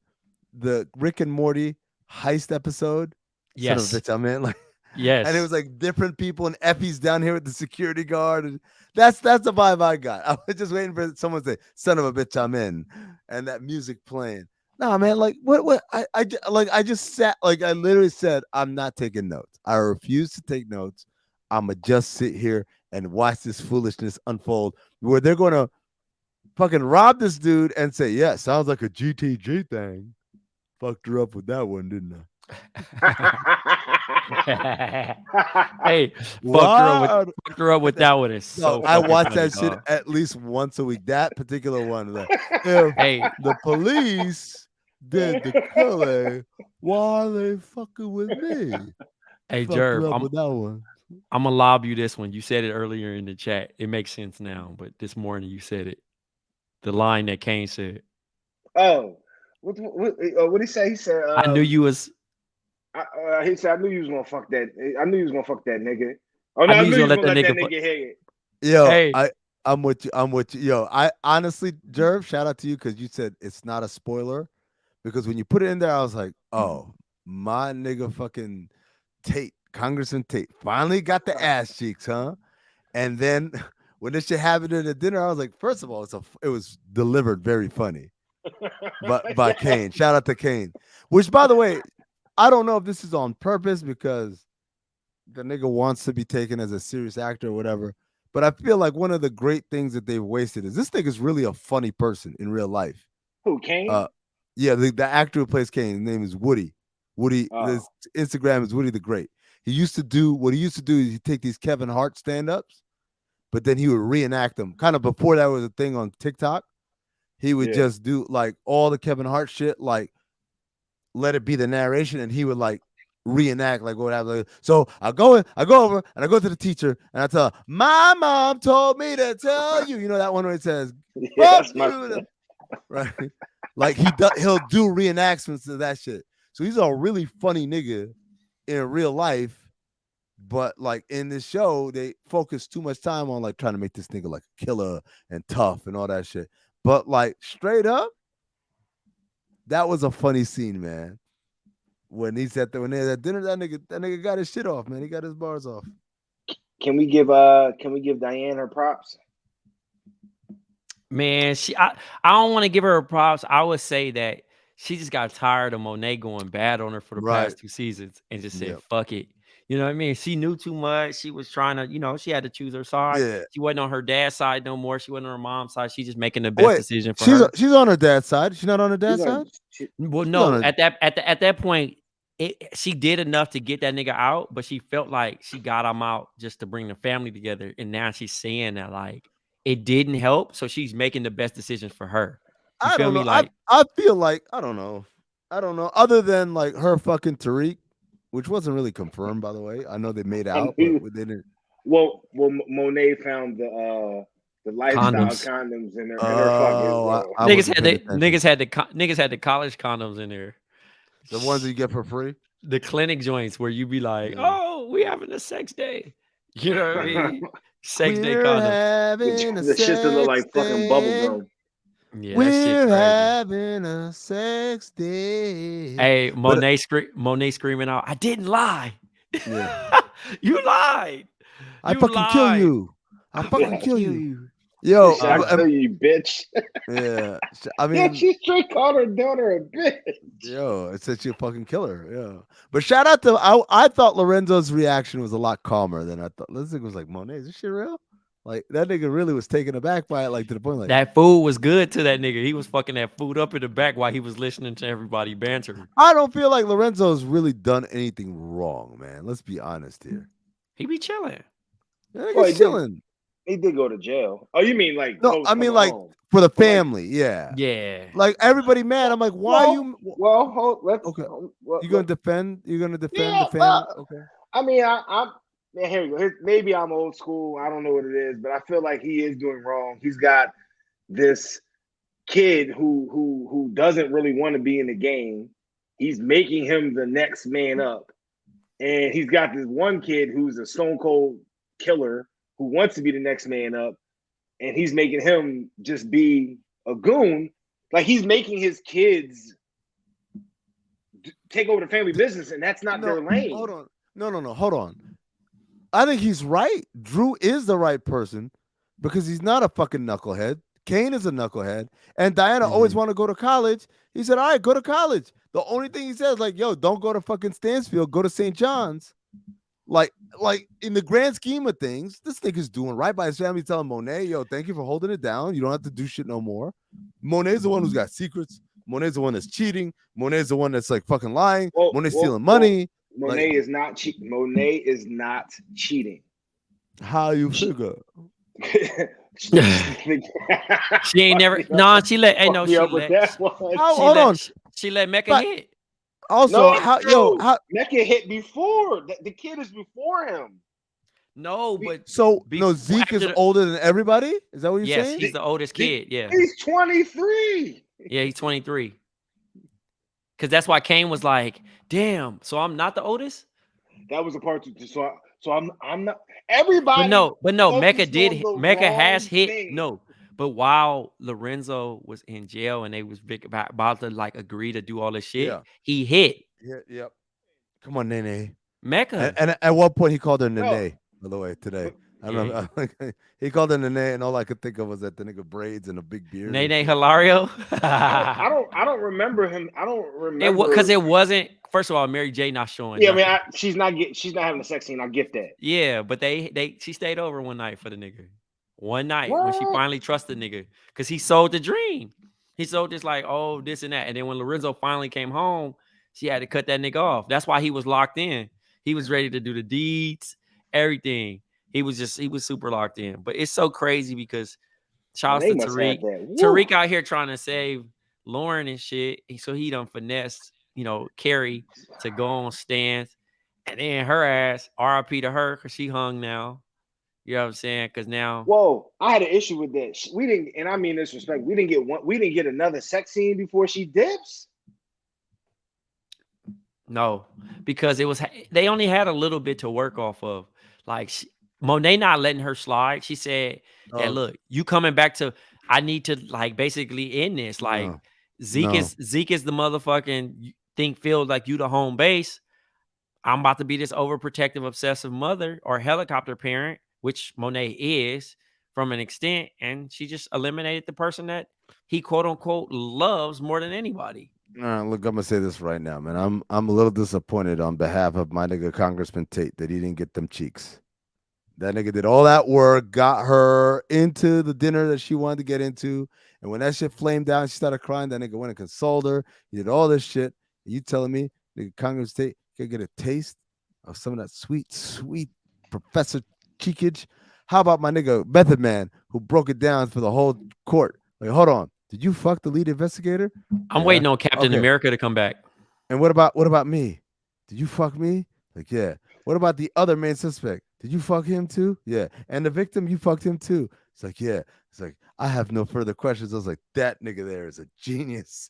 The Rick and Morty heist episode. Yes. Son of a bitch, I'm in. Like, yes. And it was like different people, and Effie's down here with the security guard, and that's the vibe I got. I was just waiting for someone to say, "Son of a bitch, I'm in," and that music playing. Nah, man, like what? I just sat, like I literally said, I'm not taking notes. I refuse to take notes. I'ma just sit here and watch this foolishness unfold, where they're gonna fucking rob this dude and say, "Yeah, sounds like a GTG thing." Fucked her up with that one, didn't I? Hey, fucked her up with that one. Is so I watch funny, that dog. shit at least once a week. That particular one, like, if Hey, the police did the killing, why are they fucking with me? hey, Fucked her Jerv, up with that one. I'm gonna lob you this one. You said it earlier in the chat. It makes sense now, but this morning you said it. The line that Kane said. Oh, what did he say? He said, I knew you was. He said, "I knew you was gonna fuck that. I knew you was gonna fuck that nigga. Oh no, I I knew knew you you was was gonna gonna let let that that nigga hit it." Yo, Hey. I'm with you. Yo, I honestly, Jerv, shout out to you because you said it's not a spoiler. Because when you put it in there, I was like, oh, my nigga fucking Tate, Congressman Tate, finally got the ass cheeks, huh? And then when this shit happened at the dinner, I was like, first of all, it was delivered very funny. But by Kane. Shout out to Kane. Which, by the way, I don't know if this is on purpose because the nigga wants to be taken as a serious actor or whatever. But I feel like one of the great things that they've wasted is this nigga's really a funny person in real life. Who, Kane? Yeah, the actor who plays Kane, his name is Woody. His Instagram is Woody the Great. What he used to do is he'd take these Kevin Hart stand-ups, but then he would reenact them. Kind of before that was a thing on TikTok. He would just do like all the Kevin Hart shit, like let it be the narration, and he would like reenact like what happened. Like, so I go over and I go to the teacher and I tell her, my mom told me to tell you. You know that one where it says, fuck you. Right? Like he'll do reenactments of that shit. So he's a really funny nigga in real life. But like in this show, they focus too much time on like trying to make this nigga like a killer and tough and all that shit. But like straight up, that was a funny scene, man. When they're at dinner, that nigga got his shit off, man. He got his bars off. Can we give Diane her props? Man, I don't want to give her props. I would say that she just got tired of Monet going bad on her for the past 2 seasons and just said, fuck it. You know what I mean? She knew too much. She was trying to, she had to choose her side. Yeah. She wasn't on her dad's side no more. She wasn't on her mom's side. She's just making the best decision for her. She's on her dad's side. She's not on her dad's side? Well, no. At that point, she did enough to get that nigga out, but she felt like she got him out just to bring the family together. And now she's saying that like it didn't help. So she's making the best decisions for her. I don't know. Like, I feel like I don't know. Other than like her fucking Tyreek, which wasn't really confirmed, by the way. I know they made out, but they didn't. Well, Monet found the lifestyle condoms in her fucking. Niggas had the college condoms in there. The ones that you get for free. The clinic joints where you be like, oh, we having a sex day. You know what I mean? Sex day condoms. The shit that look like fucking bubble gum. Yeah, we're having a sex day. Hey, Monet screaming out, I didn't lie. Yeah. You lied. I fucking kill you. I fucking kill you. Yo, I kill you, bitch. Yeah. I mean, she straight called her daughter a bitch. Yo, it said you fucking killer. Yeah. But shout out to I thought Lorenzo's reaction was a lot calmer than I thought. This thing was like, Monet, is this shit real? Like that nigga really was taken aback by it, like to the point like that food was good to that nigga. He was fucking that food up in the back while he was listening to everybody banter. I don't feel like Lorenzo's really done anything wrong, man. Let's be honest here. He be chilling. That nigga's chilling. He did go to jail. Oh, you mean like no? I mean like home. For the family, yeah. Like everybody mad. I'm like, why you? Well, let's. Okay. Well, you gonna defend? You're gonna defend the family? Okay. I mean, I'm. Man, here we go. Maybe I'm old school. I don't know what it is, but I feel like he is doing wrong. He's got this kid who doesn't really want to be in the game. He's making him the next man up, and he's got this one kid who's a stone cold killer who wants to be the next man up, and he's making him just be a goon. Like he's making his kids take over the family business, and that's not their lane. Hold on. No. Hold on. I think he's right. Drew is the right person because he's not a fucking knucklehead. Kane is a knucklehead. And Diana always wanted to go to college. He said, all right, go to college. The only thing he says, like, yo, don't go to fucking Stansfield. Go to St. John's. Like in the grand scheme of things, this nigga's doing right by his family, telling Monet, yo, thank you for holding it down. You don't have to do shit no more. Monet's the one who's got secrets. Monet's the one that's cheating. Monet's the one that's like fucking lying. Monet's stealing money. Monet is not cheating. Monet is not cheating. How you figure? She ain't never. No, she let. Hey, no, she let. Hold on. She let Mecca hit. Also, how Mecca hit before the kid is before him. No, but Zeek is older than everybody. Is that what you're saying? Yes, he's the oldest kid. Yeah, he's 23. Yeah, he's 23. Because that's why Kane was like, "Damn, so I'm not the oldest." That was a part. So I'm not. Everybody. But no. Mecca has hit. Thing. No, but while Lorenzo was in jail and they was about to like agree to do all this shit, he hit. Yeah. Yep. Come on, Nene. Mecca. And at one point he called her Nene. By the way, today. I don't know. He called her Nene, and all I could think of was that the nigga braids and a big beard. Nene Hilario. I don't remember him. I don't remember because it wasn't. First of all, Mary J not showing. Yeah, nothing. I mean, she's not having a sex scene. I get that. Yeah, but she stayed over one night for the nigga. One night when she finally trusted the nigga, because he sold the dream. He sold this like, oh, this and that, and then when Lorenzo finally came home, she had to cut that nigga off. That's why he was locked in. He was ready to do the deeds, everything. He was super locked in. But it's so crazy because shout out to Tyreek. Tyreek out here trying to save Lauren and shit. So he done finessed, Carrie to go on stands. And then her ass, RIP to her, because she hung now. You know what I'm saying? Because now. Whoa, I had an issue with that. We didn't, and I mean this respect, we didn't get another sex scene before she dips. No, because they only had a little bit to work off of. Like Monet not letting her slide. She said that, look, you coming back to, I need to like basically end this. Like Zeek is the motherfucking feel like you the home base. I'm about to be this overprotective, obsessive mother or helicopter parent, which Monet is from an extent. And she just eliminated the person that he quote unquote loves more than anybody. Look, I'm gonna say this right now, man. I'm a little disappointed on behalf of my nigga Congressman Tate that he didn't get them cheeks. That nigga did all that work, got her into the dinner that she wanted to get into, and when that shit flamed out, she started crying. That nigga went and consoled her. He did all this shit. You telling me, nigga Congressman Tate can get a taste of some of that sweet Professor cheekage? How about my nigga Method Man who broke it down for the whole court? Like, hold on. Did you fuck the lead investigator? I'm waiting on Captain America to come back. And what about me? Did you fuck me? Like, yeah. What about the other main suspect? Did you fuck him too? Yeah. And the victim, you fucked him too. It's like, yeah. It's like, I have no further questions. I was like, that nigga there is a genius.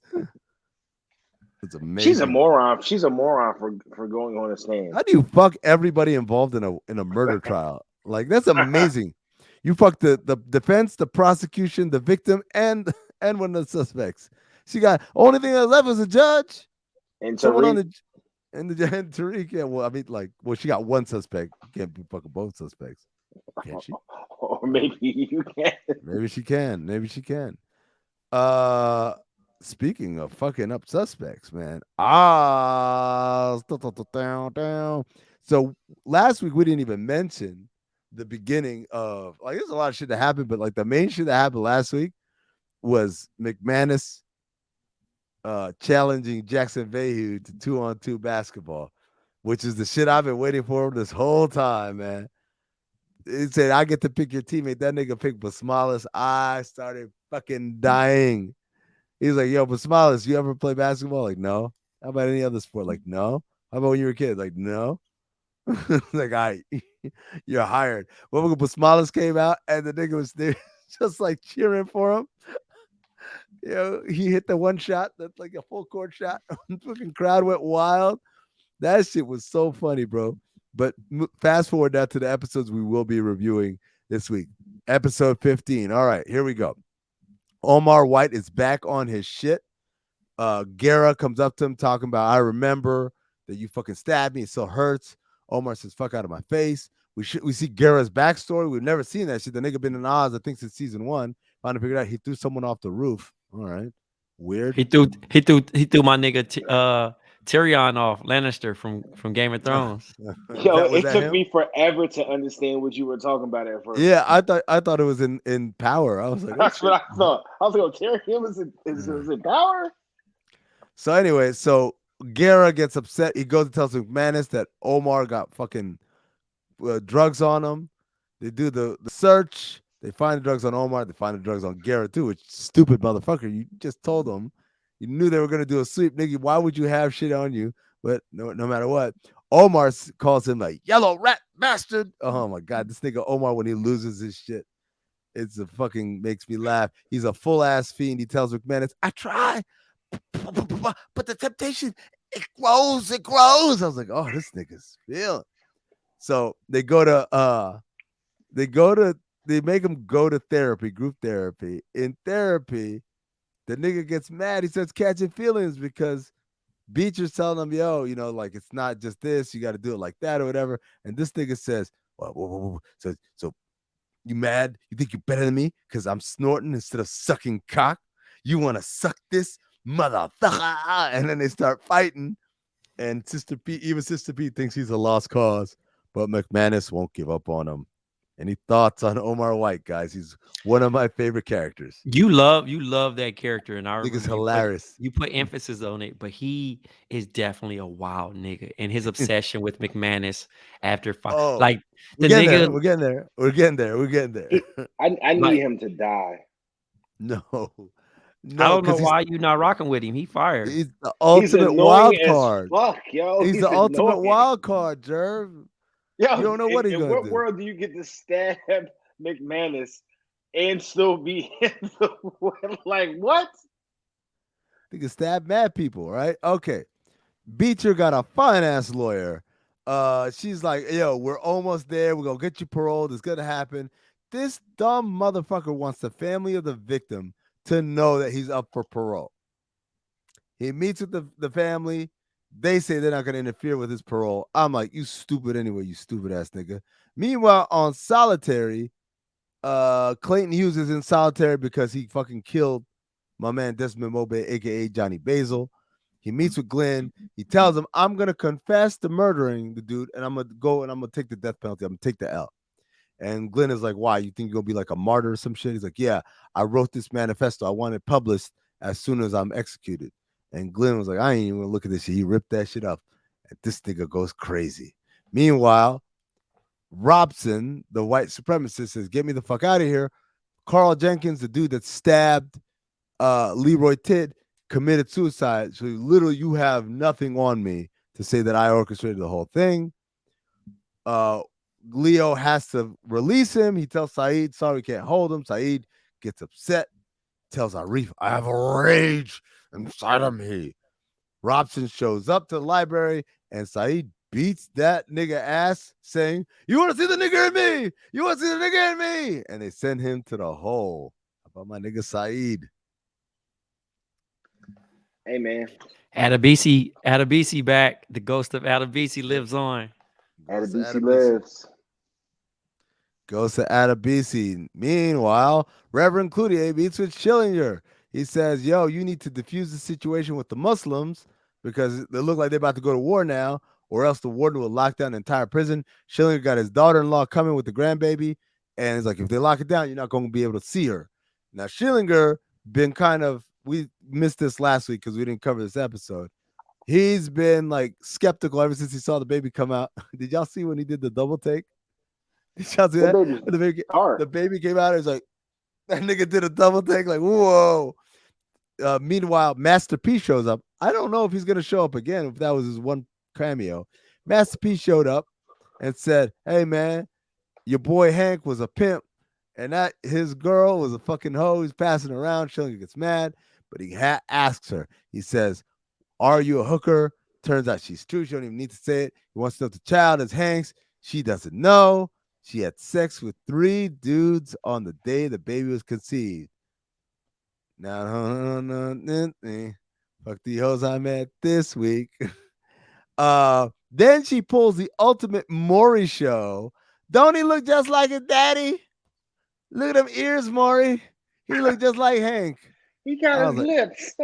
It's amazing. She's a moron. She's a moron for going on a stand. How do you fuck everybody involved in a murder trial? Like, that's amazing. You fucked the defense, the prosecution, the victim, and one of the suspects. She got only thing that left was a judge. And someone on and Tyreek. Yeah, well, I mean, she got one suspect. You can't be fucking both suspects, can she? Or maybe you can. Maybe she can. Maybe she can. Speaking of fucking up suspects, man. So last week we didn't even mention the beginning of like there's a lot of shit that happened, but like the main shit that happened last week was McManus challenging Jackson Vahey to 2-on-2 basketball, which is the shit I've been waiting for this whole time, man. It said I get to pick your teammate. That nigga picked Basmalis. I started fucking dying. He's like, yo, Basmalis, you ever play basketball? Like, no. How about any other sport? Like, no. How about when you were a kid? Like, no. Like, you're hired. When Basmalis came out and the nigga was there just like cheering for him. You know, he hit the one shot that's like a full court shot. The fucking crowd went wild. That shit was so funny, bro. But fast forward now to the episodes we will be reviewing this week. Episode 15. All right, here we go. Omar White is back on his shit. Guerra comes up to him talking about, I remember that you fucking stabbed me. It still hurts. Omar says, fuck out of my face. We see Guerra's backstory. We've never seen that shit. The nigga been in Oz, I think, since season 1. Finally figured out he threw someone off the roof. All right. Weird. He threw my nigga Tyrion off, Lannister from Game of Thrones. Yo, it took me forever to understand what you were talking about at first. Yeah, I thought it was in Power. I was like, that's what I thought. I was like, oh, Tyrion was in Power? So anyway, so Guerra gets upset. He goes and tells McManus that Omar got fucking drugs on him. They do the search. They find the drugs on Omar. They find the drugs on Guerra too, which stupid motherfucker. You just told them. You knew they were going to do a sweep, nigga. Why would you have shit on you? But no matter what, Omar calls him like yellow rat bastard. Oh my God, this nigga Omar, when he loses his shit, it's a fucking makes me laugh. He's a full ass fiend. He tells McManus, I try, but the temptation, it grows. I was like, oh, this nigga's feeling. So they make him go to therapy, group therapy. In therapy, the nigga gets mad. He starts catching feelings because Beecher's telling him, yo, you know, like, it's not just this. You got to do it like that or whatever. And this nigga says, whoa. So you mad? You think you're better than me because I'm snorting instead of sucking cock? You want to suck this motherfucker? And then they start fighting. And Sister Pete thinks he's a lost cause. But McManus won't give up on him. Any thoughts on Omar White, guys? He's one of my favorite characters. You love that character, and I think it's hilarious. You put emphasis on it, but he is definitely a wild nigga, and his obsession with McManus after fight, like the nigga. We're getting there. I need him to die. No, I don't know why you not rocking with him. He fired. He's the ultimate wild card. Fuck, yo. He's the ultimate wild card, Jerv. Yo, you don't know what he's going to do. In what world do you get to stab McManus and still be like what? He can stab mad people, right? Okay. Beecher got a fine ass lawyer. She's like, yo, we're almost there. We're gonna get you paroled. It's gonna happen. This dumb motherfucker wants the family of the victim to know that he's up for parole. He meets with the family. They say they're not going to interfere with his parole. I'm like, you stupid anyway, you stupid ass nigga. Meanwhile, on solitary, Clayton Hughes is in solitary because he fucking killed my man Desmond Mobe, a.k.a. Johnny Basil. He meets with Glenn. He tells him, I'm going to confess to murdering the dude, and I'm going to go and I'm going to take the death penalty. I'm going to take the L. And Glenn is like, why? You think you're going to be like a martyr or some shit? He's like, yeah, I wrote this manifesto. I want it published as soon as I'm executed. And Glenn was like, I ain't even gonna look at this shit. He ripped that shit up. And this nigga goes crazy. Meanwhile, Robson, the white supremacist, says, get me the fuck out of here. Carl Jenkins, the dude that stabbed Leroy Tidd, committed suicide. So literally, you have nothing on me to say that I orchestrated the whole thing. Leo has to release him. He tells Saeed, sorry, we can't hold him. Saeed gets upset, tells Arif, I have a rage inside of me. Robson shows up to the library and Saeed beats that nigga ass saying, you want to see the nigga in me? You want to see the nigga in me? And they send him to the hole. How about my nigga Saeed? Hey, man. Adabisi back. The ghost of Adabisi lives on. Adabisi lives. Goes to Adabisi. Meanwhile, Reverend Cloutier meets with Schillinger. He says, yo, you need to defuse the situation with the Muslims because they look like they're about to go to war now, or else the warden will lock down the entire prison. Schillinger got his daughter-in-law coming with the grandbaby, and it's like, if they lock it down, you're not going to be able to see her. Now, Schillinger been we missed this last week because we didn't cover this episode. He's been like skeptical ever since he saw the baby come out. Did y'all see when he did the double take? Did y'all see that? The baby came out. It's like, that nigga did a double take. Like, whoa. Meanwhile, Master P shows up. I don't know if he's going to show up again, if that was his one cameo. Master P showed up and said, hey, man, your boy Hank was a pimp, and that his girl was a fucking hoe. He's passing around. Schillinger gets mad, but he asks her. He says, are you a hooker? Turns out she's true. She don't even need to say it. He wants to know if the child is Hank's. She doesn't know. She had sex with 3 dudes on the day the baby was conceived. Now, fuck the hoes I met this week. Then she pulls the ultimate Maury show. Don't he look just like his daddy? Look at them ears, Maury. He looked just like Hank. He got his lips.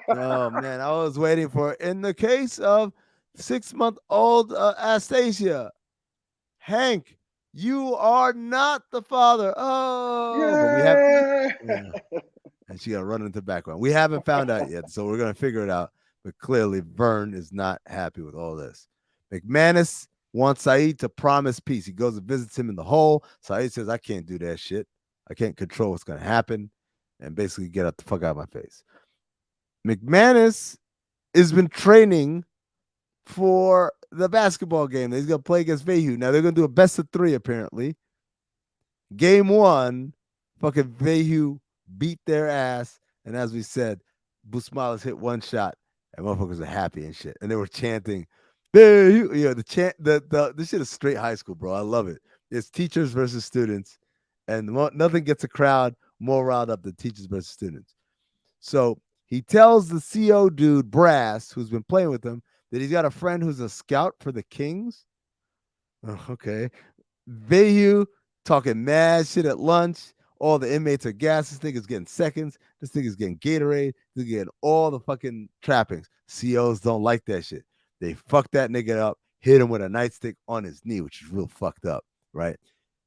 Oh, man. I was waiting for it. In the case of 6-month-old Astasia, Hank, you are not the father. Oh, yeah. But we have. Yeah. And she got to run into the background. We haven't found out yet, so we're going to figure it out. But clearly, Vern is not happy with all this. McManus wants Saeed to promise peace. He goes and visits him in the hole. Saeed says, I can't do that shit. I can't control what's going to happen. And basically get the fuck out of my face. McManus has been training for the basketball game that he's going to play against Vehu. Now, they're going to do a best of 3, apparently. Game 1, fucking Vehu beat their ass. And as we said, Busmalis hit 1 shot, and motherfuckers are happy and shit. And they were chanting, Vehu. You know, the chant, this shit is straight high school, bro. I love it. It's teachers versus students. And nothing gets a crowd more riled up than teachers versus students. So he tells the CO dude, Brass, who's been playing with him, that he's got a friend who's a scout for the Kings. Oh, okay. Vehu talking mad shit at lunch. All the inmates are gassed. This nigga's getting seconds. This nigga's getting Gatorade. This nigga's getting all the fucking trappings. COs don't like that shit. They fucked that nigga up, hit him with a nightstick on his knee, which is real fucked up, right?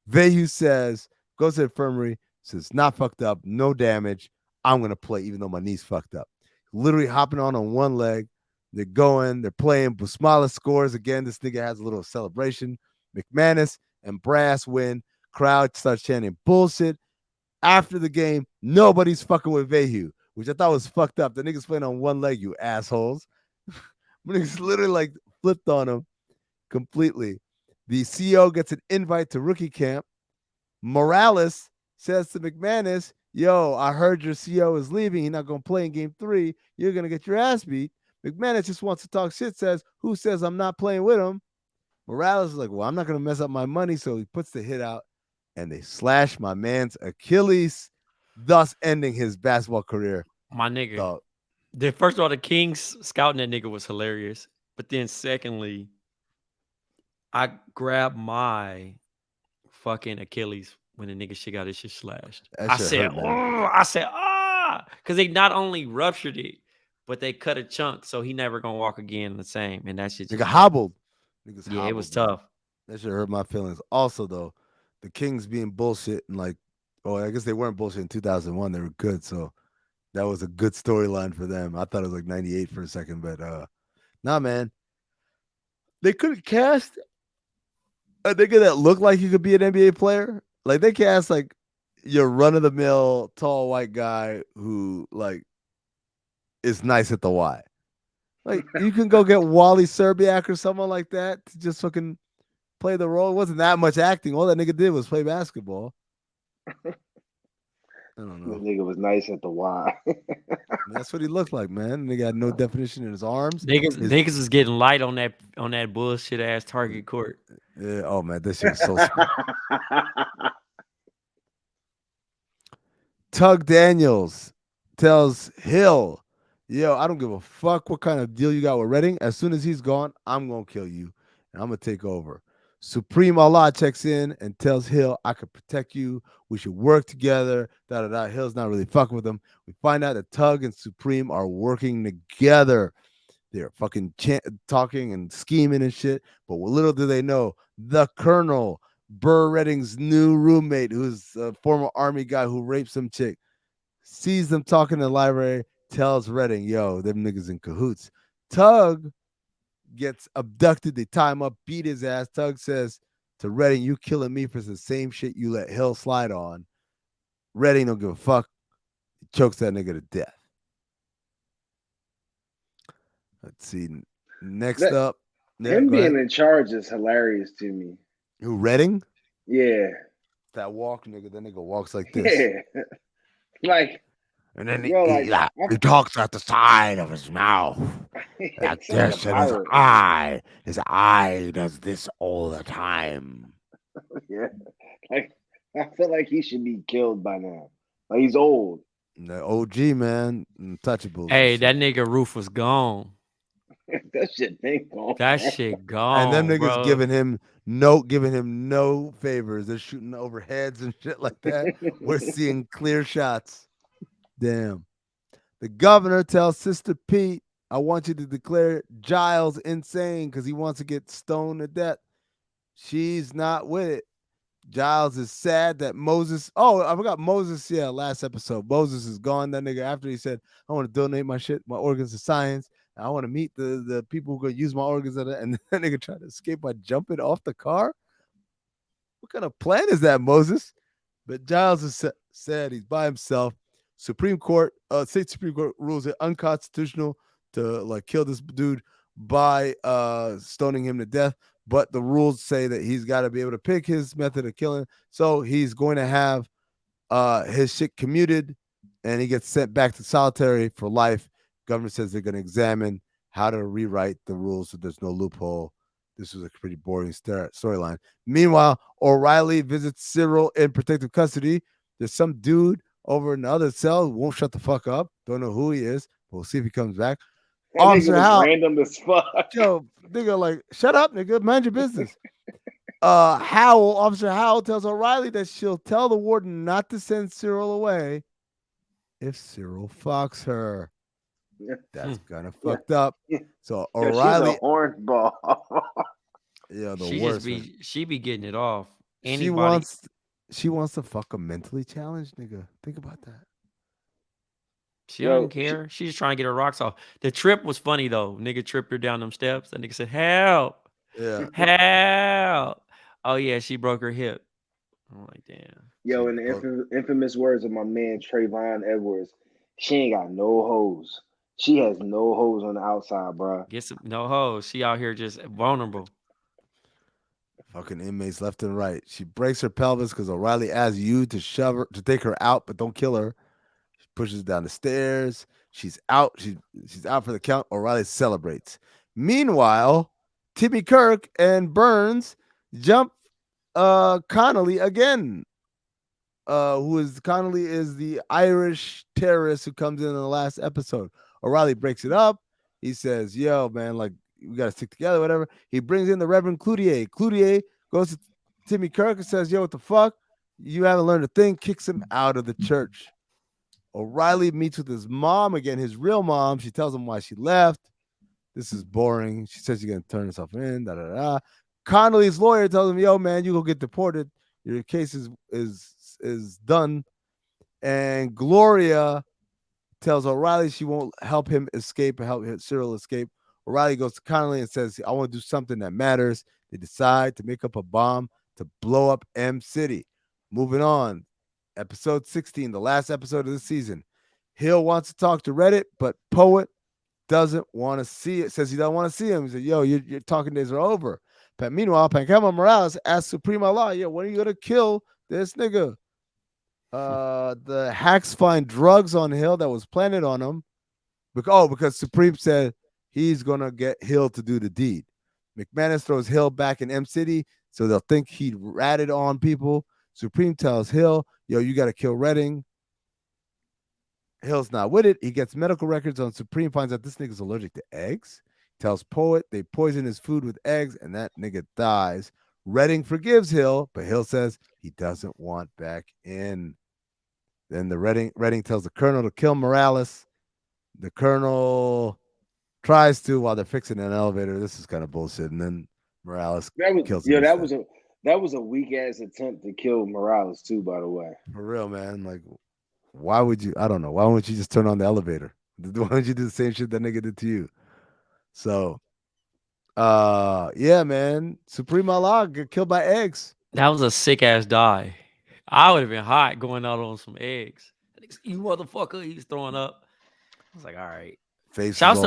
Vehu says, goes to the infirmary, says, not fucked up, no damage. I'm going to play even though my knee's fucked up. Literally hopping on one leg. They're going, they're playing. Busmalis scores again. This nigga has a little celebration. McManus and Brass win. Crowd starts chanting bullshit. After the game, nobody's fucking with Vehu, which I thought was fucked up. The nigga's playing on one leg, you assholes. Niggas literally like flipped on him completely. The CO gets an invite to rookie camp. Morales says to McManus, yo, I heard your CO is leaving. He's not going to play in game 3. You're going to get your ass beat. McManus just wants to talk shit, says, who says I'm not playing with him? Morales is like, well, I'm not going to mess up my money. So he puts the hit out, and they slash my man's Achilles, thus ending his basketball career. My nigga. First of all, the Kings scouting that nigga was hilarious. But then secondly, I grabbed my fucking Achilles when the nigga shit got his shit slashed. I said, because they not only ruptured it, but they cut a chunk, so he never gonna walk again the same. And that shit nigga hobbled. Yeah, it was tough. That shit hurt my feelings. Also, though, the Kings being bullshit and like, I guess they weren't bullshit in 2001. They were good, so that was a good storyline for them. I thought it was like 98 for a second, but nah, man. They couldn't cast a nigga that looked like he could be an NBA player. Like, they cast like your run-of-the-mill tall white guy who like is nice at the Y. Like, you can go get Wally Serbiak or someone like that to just fucking play the role. It wasn't that much acting. All that nigga did was play basketball. I don't know. This nigga was nice at the Y. That's what he looked like, man. Nigga had no definition in his arms. Niggas is getting light on that bullshit ass Target court. Yeah. Oh man, this shit was so. Tug Daniels tells Hill, yo, I don't give a fuck what kind of deal you got with Redding. As soon as he's gone, I'm gonna kill you and I'm gonna take over. Supreme Allah checks in and tells Hill, I could protect you. We should work together. Hill's not really fucking with him. We find out that Tug and Supreme are working together. They're fucking talking and scheming and shit. But little do they know, the Colonel, Burr Redding's new roommate, who's a former army guy who raped some chick, sees them talking in the library, tells Redding, yo, them niggas in cahoots. Tug gets abducted. They tie him up, beat his ass. Tug says to Redding, you killing me for the same shit you let Hill slide on. Redding don't give a fuck. He chokes that nigga to death. Let's see. Next up. Him being in charge is hilarious to me. Who, Redding? Yeah. That walk, nigga. That nigga walks like this. Yeah. Like, and then yo, he talks at the side of his mouth. Like this, and his eye does this all the time. Yeah. Like, I feel like he should be killed by now. Like, he's old. The OG, man. Untouchables. Hey, that nigga Roof was gone. That shit been gone. That shit gone. And them niggas bro. giving him no favors. They're shooting over heads and shit like that. We're seeing clear shots. Damn. The governor tells Sister Pete, I want you to declare Giles insane because he wants to get stoned to death. She's not with it. Giles is sad that Moses. Oh, I forgot Moses. Yeah, last episode. Moses is gone. That nigga, after he said, I want to donate my organs to science. I want to meet the people who are going to use my organs. And that nigga tried to escape by jumping off the car. What kind of plan is that, Moses? But Giles is sad. He's by himself. State Supreme Court rules it unconstitutional to kill this dude by stoning him to death. But the rules say that he's got to be able to pick his method of killing. So he's going to have his shit commuted, and he gets sent back to solitary for life. Government says they're going to examine how to rewrite the rules so there's no loophole. This was a pretty boring storyline. Meanwhile, O'Reilly visits Cyril in protective custody. There's some dude over in the other cell who won't shut the fuck up. Don't know who he is. We'll see if he comes back. That Officer Howell, random as fuck. Yo, nigga, shut up, nigga. Mind your business. Officer Howell tells O'Reilly that she'll tell the warden not to send Cyril away if Cyril fucks her. That's kind of fucked up. So O'Reilly, she's a hornball. Yeah, she be getting it off. Anybody. She wants to fuck a mentally challenged nigga. Think about that. She don't care. She's trying to get her rocks off. The trip was funny though. Nigga tripped her down them steps. That nigga said, "Help! Yeah, help!" Oh yeah, she broke her hip. I'm like, damn. Yo, in the infamous words of my man Trayvon Edwards, she ain't got no hoes. She has no hoes on the outside, bro. Get some no hoes. She out here just vulnerable. Fucking inmates left and right. She breaks her pelvis because O'Reilly asks you to shove her, to take her out, but don't kill her. She pushes down the stairs. She's out. She's out for the count. O'Reilly celebrates. Meanwhile, Timmy Kirk and Burns jump Connolly again. Connolly is the Irish terrorist who comes in the last episode. O'Reilly breaks it up. He says, yo, man, we got to stick together, whatever. He brings in the Reverend Cloutier. Cloutier goes to Timmy Kirk and says, yo, what the fuck? You haven't learned a thing. Kicks him out of the church. O'Reilly meets with his mom again, his real mom. She tells him why she left. This is boring. She says she's going to turn herself in. Da, da, da. Connolly's lawyer tells him, yo, man, you go get deported. Your case is done. And Gloria tells O'Reilly she won't help him escape or help Cyril escape. O'Reilly goes to Connolly and says, I want to do something that matters. They decide to make up a bomb to blow up M City. Moving on. Episode 16, the last episode of the season. Hill wants to talk to Reddit, but Poet doesn't want to see it. Says he doesn't want to see him. He said, yo, your talking days are over. But meanwhile, Pancama Morales asks Supreme Allah, yo, when are you going to kill this nigga? The hacks find drugs on Hill that was planted on him. Because Supreme said he's going to get Hill to do the deed. McManus throws Hill back in M City, so they'll think he ratted on people. Supreme tells Hill, yo, you got to kill Redding. Hill's not with it. He gets medical records on Supreme, finds out this nigga's allergic to eggs. Tells Poet they poison his food with eggs, and that nigga dies. Redding forgives Hill, but Hill says he doesn't want back in. Then Redding tells the Colonel to kill Morales. The Colonel tries to while they're fixing an elevator. This is kind of bullshit. And then Morales kills him. That was a weak ass attempt to kill Morales too, by the way. For real, man. Like, why would you? I don't know. Why wouldn't you just turn on the elevator? Why don't you do the same shit that nigga did to you? So, yeah, man. Supreme Allah get killed by eggs. That was a sick ass die. I would have been hot going out on some eggs. You motherfucker, he's throwing up. I was like, all right. Shouts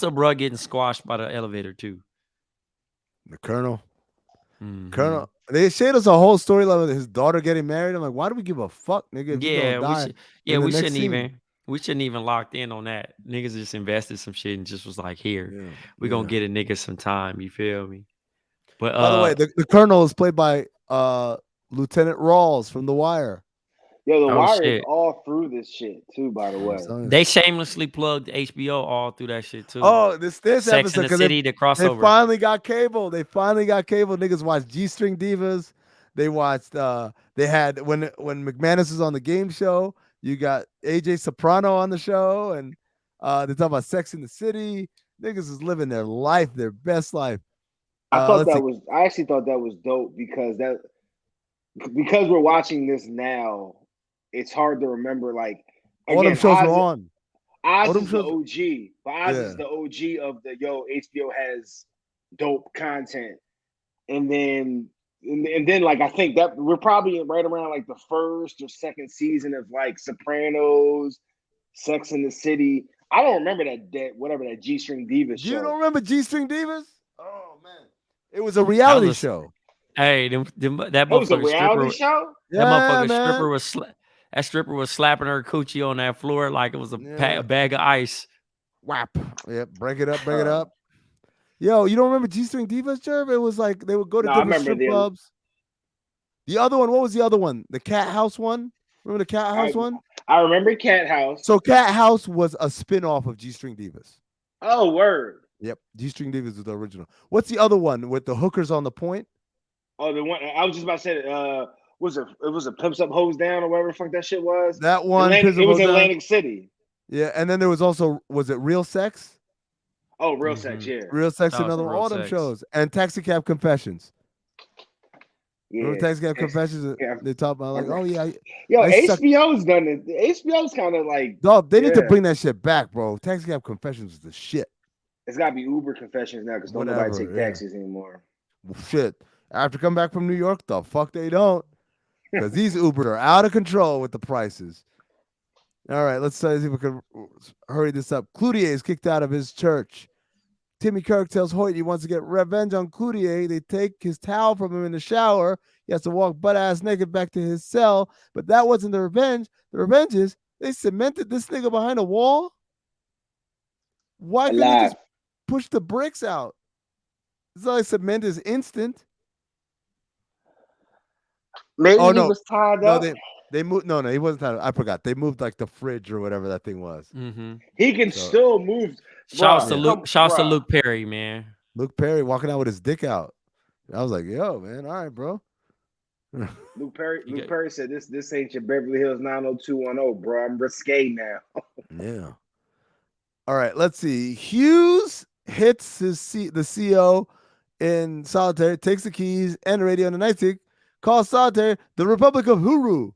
to bro getting squashed by the elevator too. The Colonel. Mm-hmm. Colonel. They showed us a whole storyline with his daughter getting married. I'm like, why do we give a fuck, nigga? We shouldn't even locked in on that. Niggas just invested some shit and just was like, here, we're gonna get a nigga some time. You feel me? But by the way, the Colonel is played by Lieutenant Rawls from The Wire. Yo, The Wire is all through this shit too. By the way, they shamelessly plugged HBO all through that shit too. Oh, this Sex episode and the City, the crossover. They finally got cable. Niggas watched G-String Divas. They watched. They had when McManus was on the game show. You got AJ Soprano on the show, and they talk about Sex in the City. Niggas is living their life, their best life. I actually thought that was dope because we're watching this now. It's hard to remember. Like again, all them shows were on. Oz is the OG, but Oz is the OG of the HBO has dope content, and then like I think that we're probably right around like the first or second season of like Sopranos, Sex in the City. I don't remember that G-String Divas show. You don't remember G-String Divas? Oh man, it was a reality show. Hey, that motherfucker was a reality show. That motherfucker stripper was that stripper was slapping her coochie on that floor like it was a bag of ice. Whap. Yep. Break it up. Yo, you don't remember G-String Divas, Jerv? It was like they would go to different strip clubs. The other one, what was the other one? The Cat House one? Remember the Cat House one? I remember Cat House. So Cat House was a spin-off of G-String Divas. Oh, word. Yep. G-String Divas was the original. What's the other one with the hookers on the point? Oh, the one I was just about to say. It was a Pimps Up Hose Down or whatever the fuck that shit was. That one. It was Atlantic City. Yeah, and then there was also was it Real Sex? Oh, Real Sex, yeah. Real Sex, another one. All them shows and Taxi Cab Confessions. Yeah, remember Taxi Cab Confessions? They talk about like, oh yeah. Yo, HBO's done it. HBO's kind of like, dog. They need to bring that shit back, bro. Taxi Cab Confessions is the shit. It's got to be Uber Confessions now because nobody take taxis anymore. Well, shit. After coming back from New York, the fuck they don't. Because these Ubers are out of control with the prices. All right, let's see if we can hurry this up. Cloutier is kicked out of his church. Timmy Kirk tells Hoyt he wants to get revenge on Cloutier. They take his towel from him in the shower. He has to walk butt-ass naked back to his cell. But that wasn't the revenge. The revenge is they cemented this nigga behind a wall. Why couldn't they just push the bricks out? It's not like cement is instant. Maybe he was tied up. They moved. No, he wasn't tied up. I forgot. They moved like the fridge or whatever that thing was. Mm-hmm. He can still move. Shouts to Luke Perry, man. Luke Perry walking out with his dick out. I was like, yo, man, all right, bro. Luke Perry said, "This ain't your Beverly Hills 90210, bro. I'm risque now." Yeah. All right, let's see. Hughes hits the CO in solitary, takes the keys and the radio on the nightstick, calls solitary the Republic of Huru.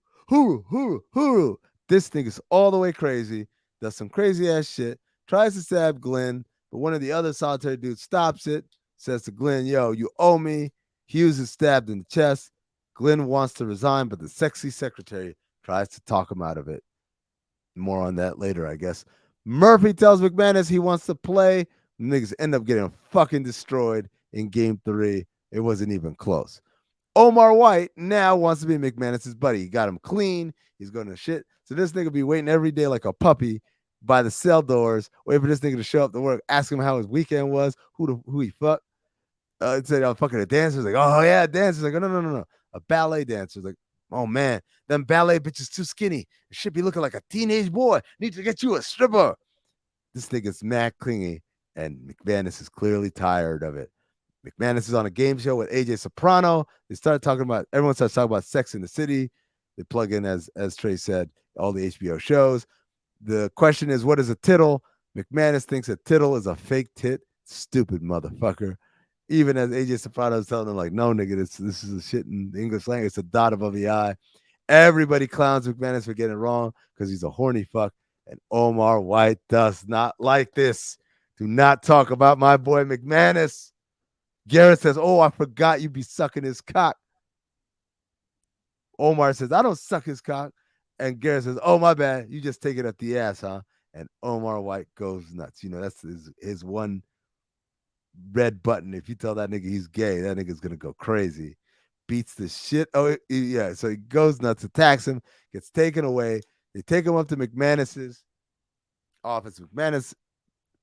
This thing is all the way crazy, does some crazy ass shit, tries to stab Glenn, but one of the other solitary dudes stops it, says to Glenn, yo, you owe me. Hughes is stabbed in the chest. Glenn wants to resign, but the sexy secretary tries to talk him out of it. More on that later, I guess. Murphy tells McManus he wants to play. The niggas end up getting fucking destroyed in game 3. It wasn't even close. Omar White now wants to be McManus's buddy. He got him clean. He's going to shit. So this nigga be waiting every day like a puppy by the cell doors, waiting for this nigga to show up to work, ask him how his weekend was, who he fucked. He said, I'm fucking a dancer. He's like, oh, yeah, dancer. He's like, no. A ballet dancer. He's like, oh, man, them ballet bitches too skinny. It should be looking like a teenage boy. Need to get you a stripper. This nigga's mad clingy, and McManus is clearly tired of it. McManus is on a game show with AJ Soprano. Everyone starts talking about Sex in the City. They plug in, as Trey said, all the HBO shows. The question is, what is a tittle? McManus thinks a tittle is a fake tit. Stupid motherfucker. Even as AJ Soprano is telling him, like, no, nigga, this is a shit in the English language. It's a dot above the I. Everybody clowns McManus for getting it wrong because he's a horny fuck. And Omar White does not like this. Do not talk about my boy McManus. Garrett says, oh, I forgot you be sucking his cock. Omar says, I don't suck his cock. And Garrett says, oh, my bad. You just take it up the ass, huh? And Omar White goes nuts. You know, that's his one red button. If you tell that nigga he's gay, that nigga's going to go crazy. Beats the shit. Oh, yeah. So he goes nuts, attacks him, gets taken away. They take him up to McManus's office. McManus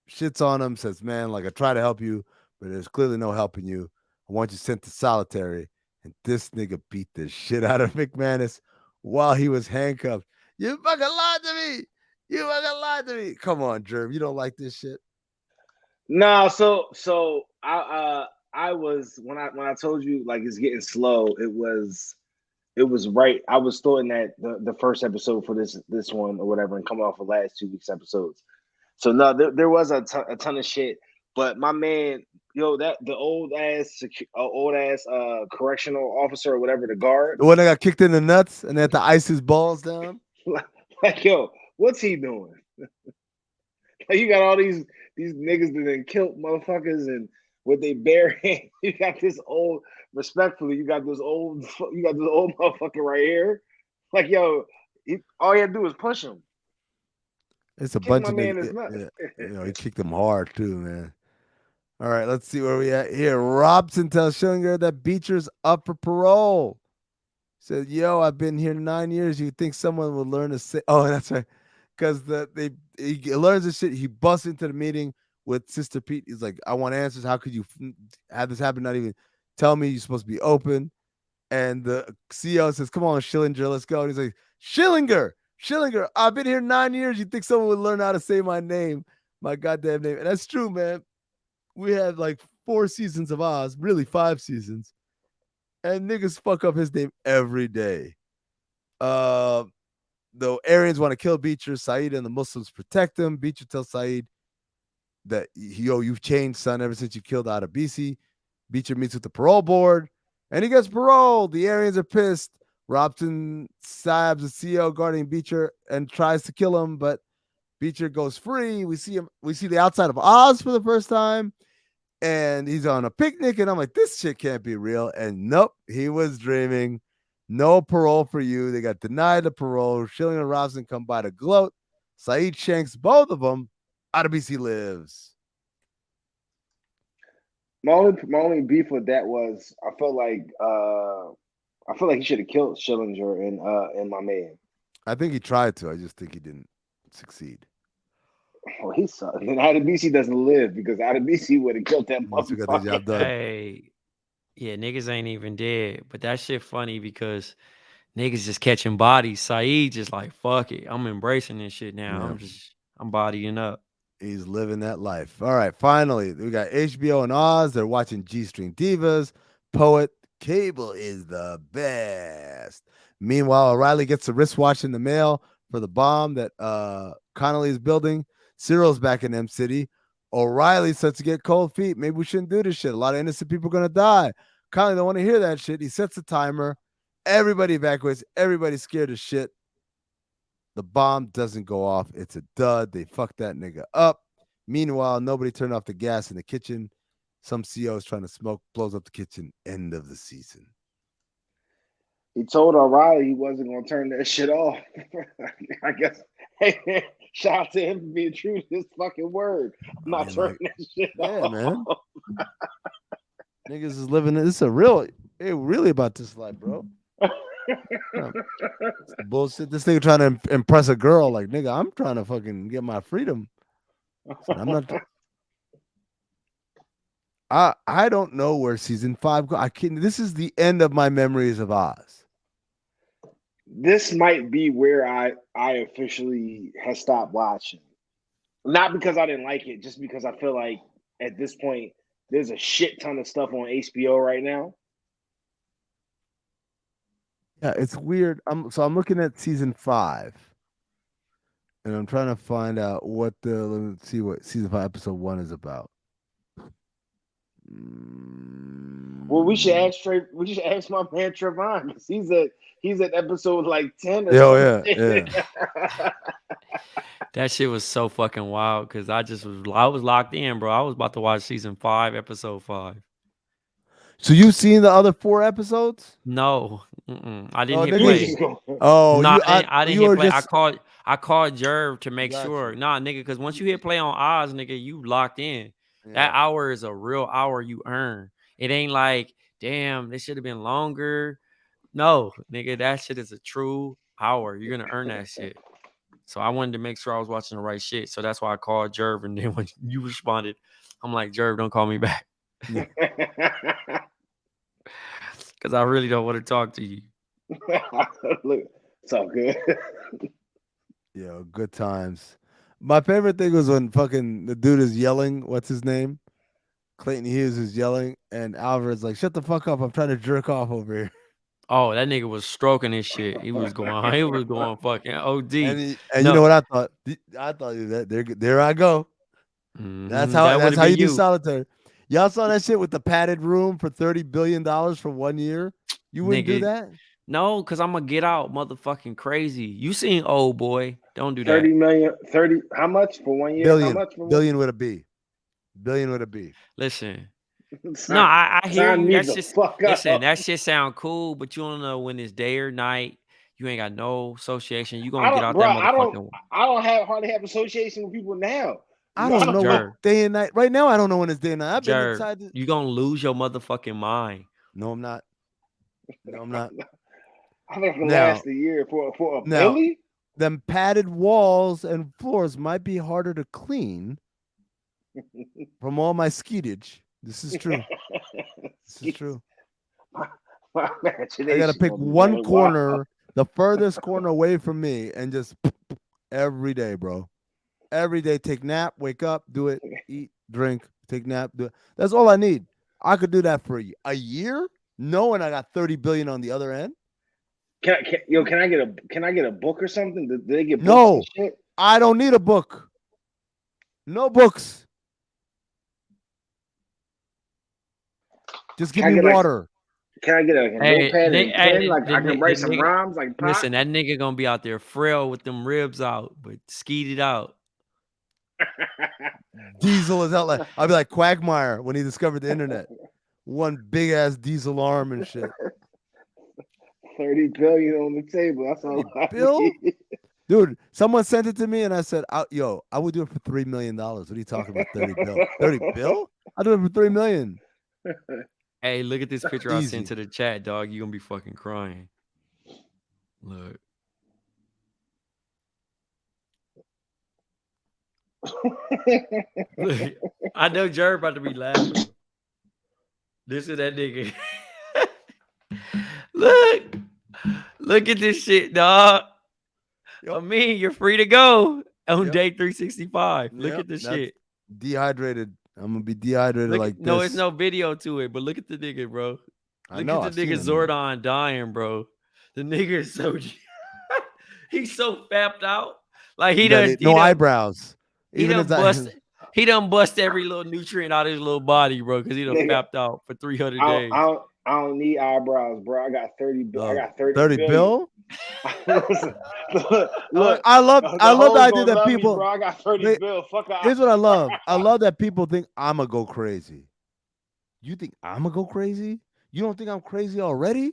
shits on him, says, man, like, I try to help you, but there's clearly no helping you. I want you sent to solitary. And this nigga beat the shit out of McManus while he was handcuffed. You fucking lied to me. You fucking lied to me. Come on, Jerv. You don't like this shit? No, so I was when I told you like it's getting slow, it was right. I was throwing that the first episode for this one or whatever and coming off of last 2 weeks episodes. So no, there was a ton of shit. But my man, that the old ass correctional officer or whatever, the guard, the one that got kicked in the nuts and they had to ice his balls down. like what's he doing? Like, you got all these niggas that then killed motherfuckers and with they bare hand. You got this old, respectfully, you got this old motherfucker right here. Like all you had to do was push him. It's a bunch of niggas. He kicked him hard too, man. All right, let's see where we at here. Robson tells Schillinger that Beecher's up for parole. Said, yo, I've been here 9 years. You think someone would learn to say, oh, that's right. Because he learns this shit. He busts into the meeting with Sister Pete. He's like, I want answers. How could you have this happen? Not even tell me you're supposed to be open. And the CEO says, come on, Schillinger, let's go. And he's like, Schillinger, I've been here 9 years. You think someone would learn how to say my name, my goddamn name? And that's true, man. We had like 4 seasons of Oz, really 5 seasons. And niggas fuck up his name every day. The Aryans want to kill Beecher. Saeed and the Muslims protect him. Beecher tells Saeed that, you've changed, son, ever since you killed Adebisi. Beecher meets with the parole board, and he gets paroled. The Aryans are pissed. Robson stabs the CEO guarding Beecher and tries to kill him, but Beecher goes free. We see the outside of Oz for the first time. And he's on a picnic, and I'm like, this shit can't be real. And nope, he was dreaming. No parole for you. They got denied the parole. Schilling and Robson come by to gloat. Saeed shanks both of them. Adebisi lives. My only beef with that was I felt like he should have killed Schillinger and my man. I think he tried to. I just think he didn't succeed. Well, he sucked. And Adebisi doesn't live because Adebisi would have killed that motherfucker. Got the job done. Hey, yeah, niggas ain't even dead. But that shit funny because niggas just catching bodies. Saeed just like, fuck it. I'm embracing this shit now. Yeah. I'm bodying up. He's living that life. All right, finally, we got HBO and Oz. They're watching G-String Divas. Poet, cable is the best. Meanwhile, O'Reilly gets a wristwatch in the mail for the bomb that Connolly is building. Cyril's back in M City. O'Reilly starts to get cold feet. Maybe we shouldn't do this shit. A lot of innocent people are going to die. Connolly don't want to hear that shit. He sets a timer. Everybody evacuates. Everybody's scared as shit. The bomb doesn't go off. It's a dud. They fucked that nigga up. Meanwhile, nobody turned off the gas in the kitchen. Some CEO is trying to smoke, blows up the kitchen. End of the season. He told O'Reilly he wasn't going to turn that shit off. I guess. Hey, shout out to him for being true to his fucking word. I'm not turning that shit off. Man. Niggas is living. This is a real. Hey, really about this life, bro. Bullshit. This nigga trying to impress a girl. Like, nigga, I'm trying to fucking get my freedom. I'm not. I don't know where season 5 goes. This is the end of my memories of Oz. This might be where I officially have stopped watching. Not because I didn't like it, just because I feel like at this point there's a shit ton of stuff on HBO right now. Yeah, it's weird. I'm looking at season 5, and I'm trying to find out what let's see what season 5 episode 1 is about. Well, we should ask my man Trevon, because he's at episode like 10 or Yeah, something. yeah. That shit was so fucking wild because I was locked in, bro. I was about to watch season 5, episode 5. So you've seen the other 4 episodes? No, I didn't hit nigga, play. Oh, No, you I didn't you hit were play. just I called Jerv to make Got sure. you. Nah, nigga, because once you hit play on Oz, nigga, you locked in. That Yeah. hour is a real hour you earn. It ain't like, damn, this should have been longer. No, nigga, that shit is a true hour. You're gonna earn that shit. So I wanted to make sure I was watching the right shit. So that's why I called Jerv, and then when you responded, I'm like, Jerv, don't call me back. Because I really don't want to talk to you. Look, it's all good. Yeah, good times. My favorite thing was when fucking the dude is yelling. What's his name? Clayton Hughes is yelling, and Alvarez like, "Shut the fuck up! I'm trying to jerk off over here." Oh, that nigga was stroking his shit. He was going fucking OD. And you know what I thought? I thought that there I go. That's that would've how been you do you. solitaire. Y'all saw that shit with the padded room for $30 billion for 1 year. You wouldn't do Nigga, that? No, because I'm gonna get out motherfucking crazy. You seen Old Boy. Don't do that. 30 million, 30, how much for 1 year? Billion. How much for billion with a B. Billion with a B. Listen. Sign, No, I hear sign you. me That's the just fuck listen, up. that shit sound cool, but you don't know when it's day or night. You ain't got no association. You gonna I get don't, out bro. that motherfucking I don't hardly have association with people now. I don't know Jerv. what day and night. Right now, I don't know when it's day and night. I've been Jerv, inside. you gonna lose your motherfucking mind. No, I'm not. No, I'm not. I think it'll Now- last a year for a now- Billy. Them padded walls and floors might be harder to clean from all my skeetage. This is true. This is true. My I gotta pick one corner, the furthest corner away from me, and just every day, bro. Every day, take nap, wake up, do it, eat, drink, take nap, do it. That's all I need. I could do that for a year, knowing I got 30 billion on the other end. Can I get a book or something? Do they get books No. and shit? I don't need a book. No books. Just give me water. Can I get a notepad and pen? Like I can write some nigga, rhymes. Like Pop? Listen, that nigga gonna be out there frail with them ribs out, but skeeted out. Diesel is out like I'll be like Quagmire when he discovered the internet. One big ass diesel arm and shit. 30 billion on the table. That's all I Bill? need. Dude, someone sent it to me and I said, yo, I would do it for $3 million. What are you talking about? 30 bill? 30 bill? I'll do it for $3 million. Hey, look at this picture I Easy. sent to the chat, dog. You gonna be fucking crying. Look. Look. I know Jerv about to be laughing. This is that nigga. Look at this shit, dog. Yep. Amin, you're free to go on Yep. day 365. Look Yep, at this that's shit. Dehydrated. I'm gonna be dehydrated Look, like this. no, it's no video to it, but look at the nigga, bro. I Look know, at I've the seen nigga it, man. Zordon dying, bro. The nigga is so he's so fapped out. Like he done no eyebrows. Even if he done bust every little nutrient out of his little body, bro, because he done Nigga, fapped out for 300 I days. don't need eyebrows, bro. I got 30 bill. I got 30 billion. bill? Look, I love the idea that people. Bro, I got 30 Wait, bill. Fuck out. Here's what I love. I love that people think I'm gonna go crazy. You think I'm gonna go crazy? You don't think I'm crazy already?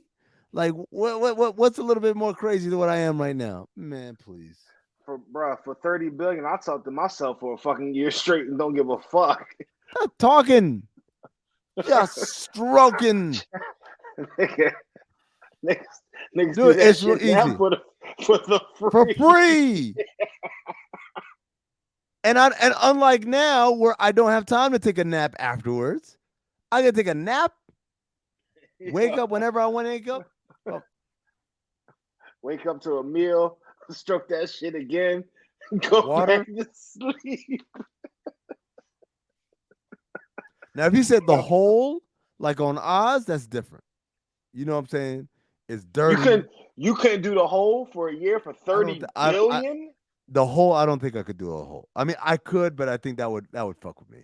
Like what's a little bit more crazy than what I am right now? Man, please. For 30 billion, I talk to myself for a fucking year straight and don't give a fuck. Not talking. Just stroking. Niggas Dude, it's real easy. for the free. For free. And unlike now where I don't have time to take a nap afterwards, I can take a nap, wake up whenever I want to wake up. Wake up to a meal, stroke that shit again, go Water. back to sleep. Now, if you said the whole, like on Oz, that's different. You know what I'm saying? It's dirty. You couldn't do the whole for a year for 30 billion? The hole, I don't think I could do a hole. I mean, I could, but I think that would fuck with me.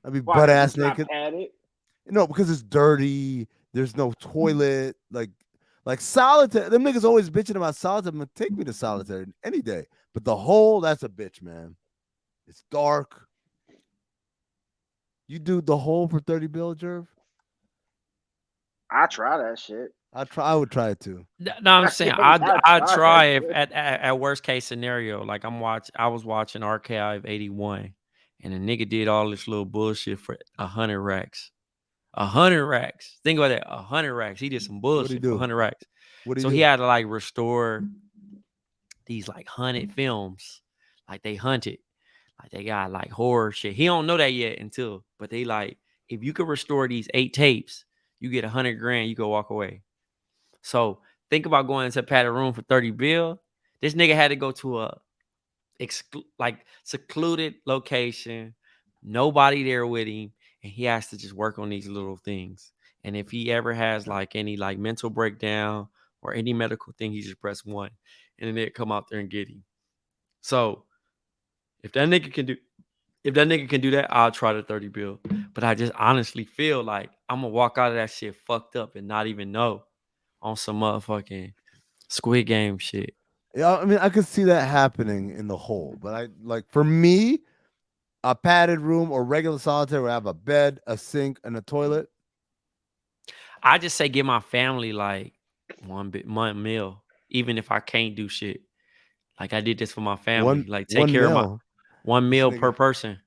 I'd be Why? butt Because ass it's not naked. padded. No, because it's dirty. There's no toilet. Like solitaire. Them niggas always bitching about solitaire. I'm gonna take me to solitaire any day. But the hole, that's a bitch, man. It's dark. You do the hole for 30 bill, Jerv? I try that shit. I would try it too. No, I'm saying I I'd try that try if shit. at worst case scenario, like I was watching Archive 81, and a nigga did all this little bullshit for 100 racks. 100 racks. Think about that. 100 racks. He did some What'd he bullshit for do? 100 racks. What'd So he he do? had to like restore these like hunted films. Like they hunted. Like they got like horror shit. He don't know that yet but they like, if you could restore these 8 tapes, you get 100 grand, you could walk away. So think about going into a padded room for 30 bill. This nigga had to go to a like secluded location, nobody there with him, and he has to just work on these little things. And if he ever has like any like mental breakdown or any medical thing, he just press 1, and then they come out there and get him. So if that nigga can do that, I'll try the 30 bill. But I just honestly feel like I'm gonna walk out of that shit fucked up and not even know, on some motherfucking Squid Game shit. Yeah, I mean, I could see that happening in the hole, but I like for me, a padded room or regular solitaire where I have a bed, a sink, and a toilet. I just say give my family like one meal, even if I can't do shit. Like I did this for my family. Like take One care of my mil. one This meal per nigga, person.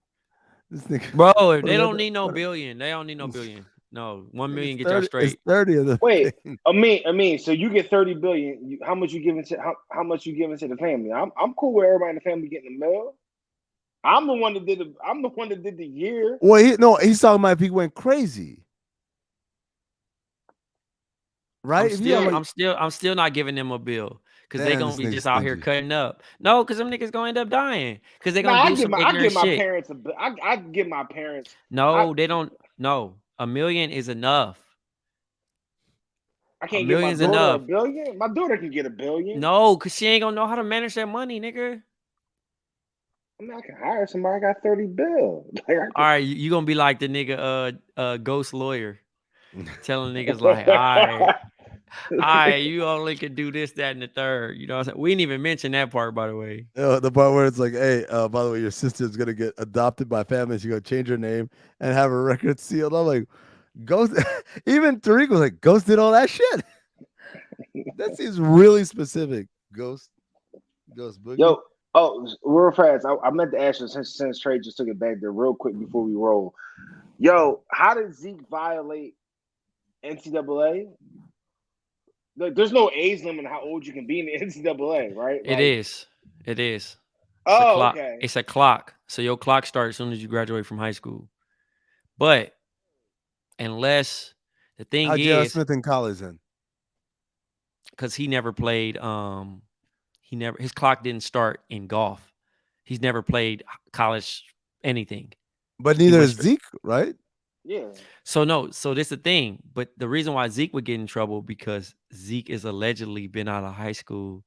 this nigga. Bro, if What they is don't that? need no What? billion. They don't need no billion. No, 1 It's million get y'all 30. It's straight. 30 of the Wait, thing. Amin. So you get 30 billion. How much you giving to how much you giving to the family? I'm cool with everybody in the family getting the mail. I'm the one that did the year. Well, he's talking about if he went crazy, right? If you have like, I'm still not giving them a bill. Cause they damn, gonna this be nigga's just out here stingy. cutting up. No, cause them niggas gonna end up dying. Cause they Nah, gonna do some I ignorant give my shit. parents I give my parents. No, they don't. No, 1 million is enough. I A can't give my million's daughter a enough. billion. My daughter can get a billion. No, cause she ain't gonna know how to manage that money, nigga. I mean, I can hire somebody. I got 30 bill. Like, All right, you gonna be like the nigga, ghost lawyer, telling niggas like, all right, you only can do this, that, and the third. You know what I'm saying? We didn't even mention that part, by the way. The part where it's like, hey, by the way, your sister's gonna get adopted by family. She's gonna change her name and have her record sealed. I'm like, Ghost. Even Tyreek was like, Ghost did all that shit. That seems really specific. Ghost Boogie. Yo, oh, real fast. I meant to ask you since Trey just took it back there real quick before we roll. Yo, how did Zeek violate NCAA? There's no age limit on how old you can be in the NCAA, right? It Like, is. It is. It's a oh, clock. okay. It's a clock. So your clock starts as soon as you graduate from high school. But unless the thing How J.R. is, Smith in college then? because he never played, his clock didn't start in golf. He's never played college anything. But He neither went is straight. Zeek, right? Yeah. So no, so this the thing. But the reason why Zeke would get in trouble because Zeke is allegedly been out of high school,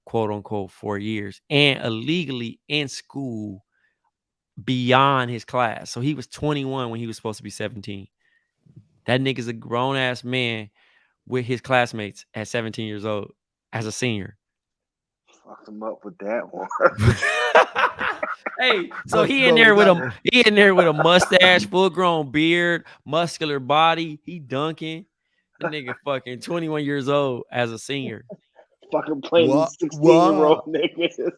quote unquote, 4 years and illegally in school beyond his class. So he was 21 when he was supposed to be 17. That nigga's a grown ass man with his classmates at 17 years old as a senior. Fucked him up with that one. Hey, so he in there with a mustache, full grown beard, muscular body. He dunking. The nigga fucking 21 years old as a senior. Fucking playing these 16-year-old niggas.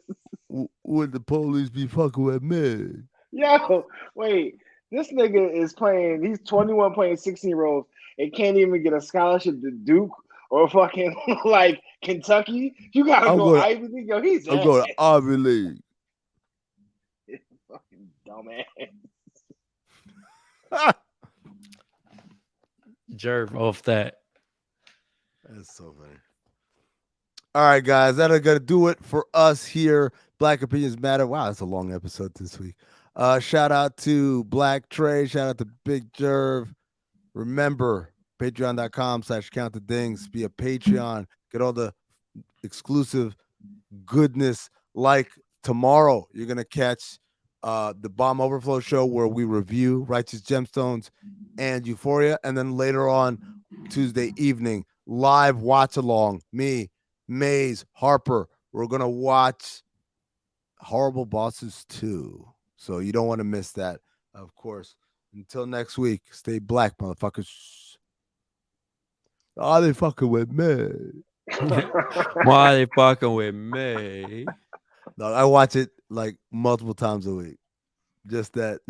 Would the police be fucking with me? Yo, wait. This nigga is playing, he's 21 playing 16-year-olds and can't even get a scholarship to Duke or fucking like Kentucky. You gotta go Ivy League. Yo, he's I'm going to Ivy League. Fucking dumbass. Jerv off that. That's so funny. All right, guys, that'll gonna do it for us here. Black Opinions Matter. Wow, that's a long episode this week. Shout out to Black Trey. Shout out to Big Jerv. Remember, patreon.com/countthedings. Be a Patreon. Get all the exclusive goodness like tomorrow, you're gonna catch the BOMM Overflow show where we review Righteous Gemstones and Euphoria, and then later on Tuesday evening, live watch along. Me, Maze, Harper. We're gonna watch Horrible Bosses 2. So you don't want to miss that, of course. Until next week, stay black, motherfuckers. Oh, they fucking with me. Why they fucking with me? No, I watch it like multiple times a week. Just that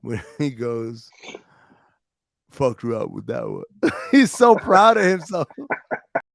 when he goes, fucked her up with that one. He's so proud of himself.